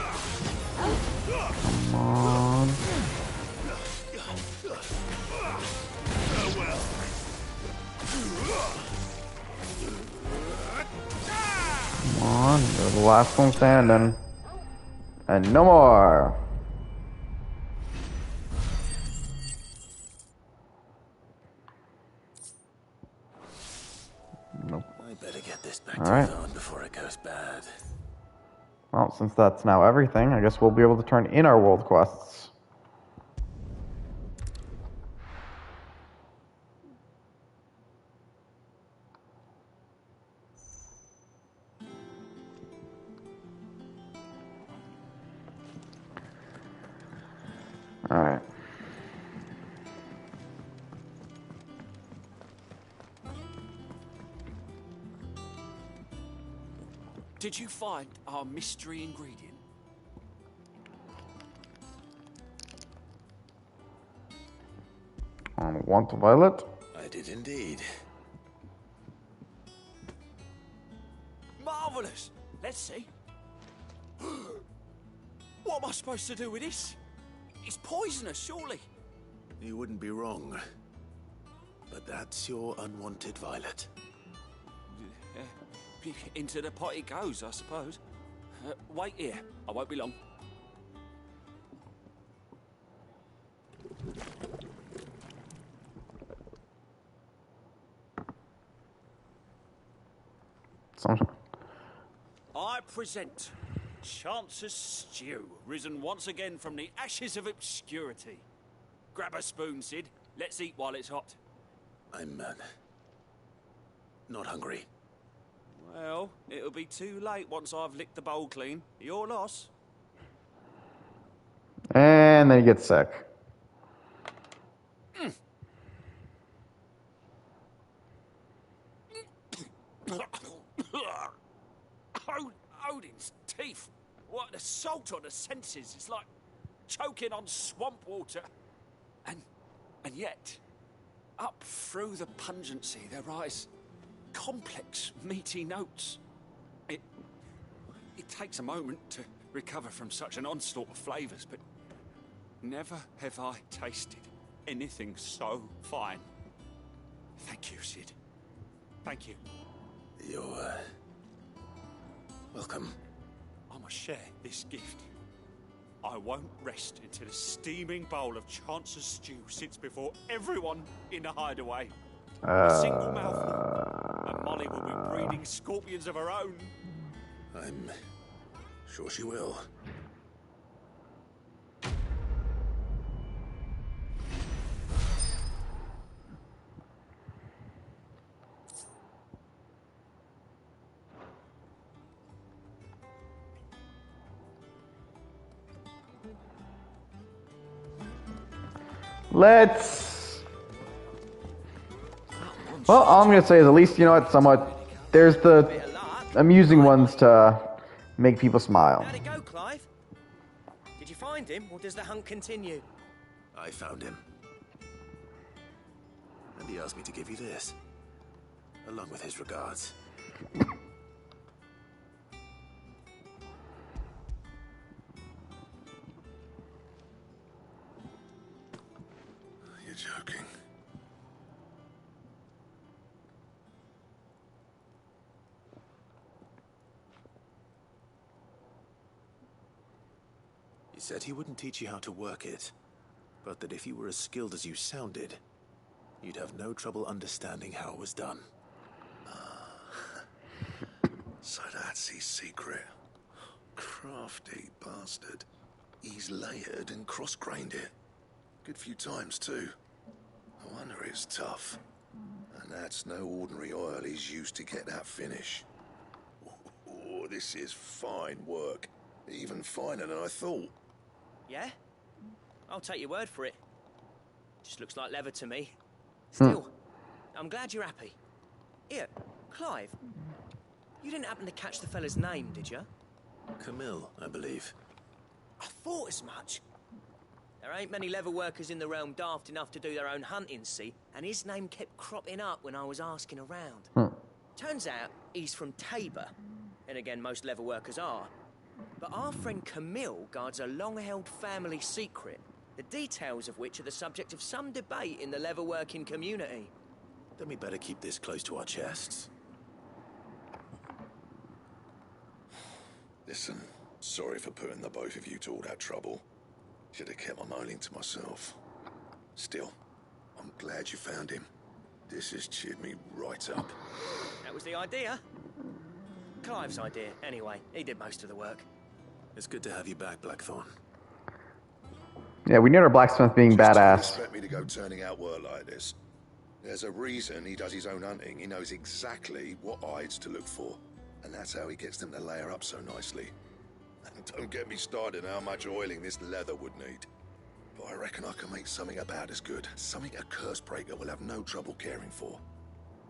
Come on. Come on. You're the last one standing. And no more. Nope. I better get this back All to right. Vaughn before it goes bad. Well, since that's now everything, I guess we'll be able to turn in our world quests. All right. Did you find our mystery ingredient? Want violet? I did indeed. Marvelous! Let's see. What am I supposed to do with this? It's poisonous, surely. You wouldn't be wrong. But that's your unwanted violet. Into the pot it goes, I suppose. Wait here. I won't be long. I present Chance's Stew, risen once again from the ashes of obscurity. Grab a spoon, Sid. Let's eat while it's hot. I'm not hungry. Well, it'll be too late once I've licked the bowl clean. Your loss. And then he gets sick. Odin's teeth. What an assault on the senses. It's like choking on swamp water. And yet, up through the pungency, there rise complex, meaty notes. It takes a moment to recover from such an onslaught of flavors, but never have I tasted anything so fine. Thank you, Sid. Thank you. You're welcome. I must share this gift. I won't rest until a steaming bowl of Chance's Stew sits before everyone in the hideaway. A single mouthful, and Molly will be breeding scorpions of her own. I'm sure she will. Let's... Well, all I'm going to say is at least, you know what, somewhat, there's the amusing ones to make people smile. How'd it go, Clive? Did you find him, or does the hunt continue? I found him. And he asked me to give you this, along with his regards. You're joking. He said he wouldn't teach you how to work it, but that if you were as skilled as you sounded, you'd have no trouble understanding how it was done. So that's That's his secret. Crafty bastard. He's layered and cross-grained it. Good few times, too. No wonder it's tough. And that's no ordinary oil he's used to get that finish. Oh, this is fine work. Even finer than I thought. Yeah? I'll take your word for it. Just looks like leather to me. Still, I'm glad you're happy. Here, Clive. You didn't happen to catch the fella's name, did you? Camille, I believe. I thought as much. There ain't many leather workers in the realm daft enough to do their own hunting, see? And his name kept cropping up when I was asking around. Turns out he's from Tabor. And again, most leather workers are. But our friend Camille guards a long-held family secret, the details of which are the subject of some debate in the leather-working community. Then we better keep this close to our chests. Listen, sorry for putting the both of you to all that trouble. Should have kept my moaning to myself. Still, I'm glad you found him. This has cheered me right up. That was the idea. Clive's idea, anyway. He did most of the work. It's good to have you back, Blackthorn. Yeah, we need our blacksmith being Just don't badass. expect me to go turning out work like this. There's a reason he does his own hunting. He knows exactly what hides to look for. And that's how he gets them to layer up so nicely. And don't get me started on how much oiling this leather would need. But I reckon I can make something about as good. Something a Cursebreaker will have no trouble caring for.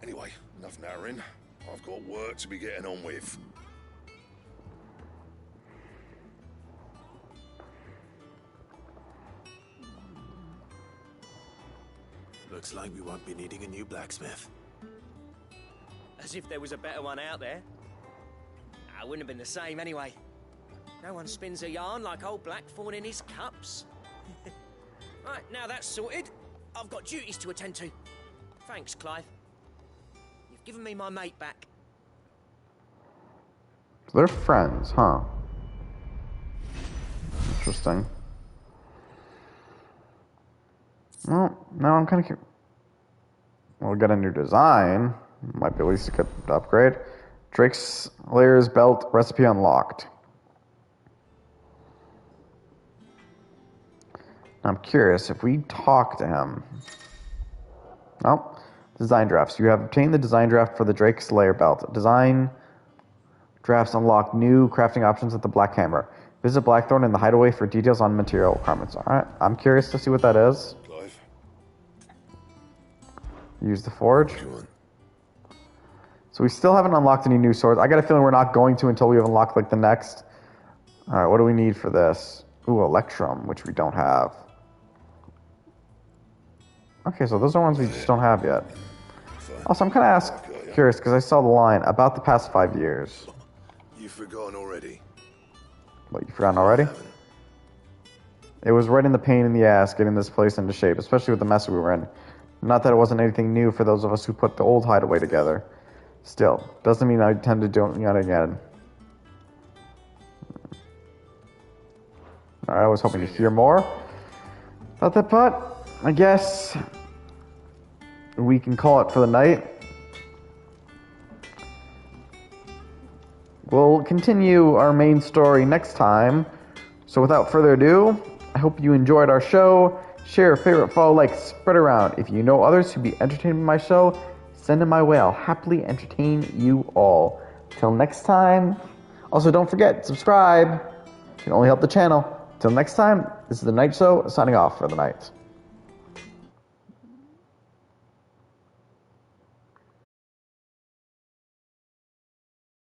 Anyway, enough narrowing. I've got work to be getting on with. Looks like we won't be needing a new blacksmith. As if there was a better one out there. I wouldn't have been the same anyway. No one spins a yarn like old Blackthorn in his cups. Right, now that's sorted. I've got duties to attend to. Thanks, Clive. You've given me my mate back. They're friends, huh? Interesting. Well, now I'm kind of curious. We'll get a new design. Might be at least a good upgrade. Drake's Layer's belt recipe unlocked. I'm curious if we talk to him. Oh, design drafts. You have obtained the design draft for the Drake's Layer belt. Design drafts unlock new crafting options with the Black Hammer. Visit Blackthorn in the hideaway for details on material requirements. Alright, I'm curious to see what that is. Clive. Use the forge. So we still haven't unlocked any new swords. I got a feeling we're not going to until we have unlocked like the next. Alright, what do we need for this? Ooh, Electrum, which we don't have. Okay, so those are ones we just don't have yet. Also, I'm kind of curious because I saw the line about the past 5 years. You've forgotten already. What, you forgotten already? It was right in the pain in the ass getting this place into shape, especially with the mess we were in. Not that it wasn't anything new for those of us who put the old hideaway together. Still, doesn't mean I tend to do it again. Alright, I was hoping to hear more about that, but I guess we can call it for the night. We'll continue our main story next time. So without further ado, I hope you enjoyed our show. Share, favorite, follow, like, spread around. If you know others who'd be entertained by my show, send them my way. I'll happily entertain you all. Till next time. Also, don't forget, subscribe. You can only help the channel. Till next time, this is the Knightshow signing off for the night.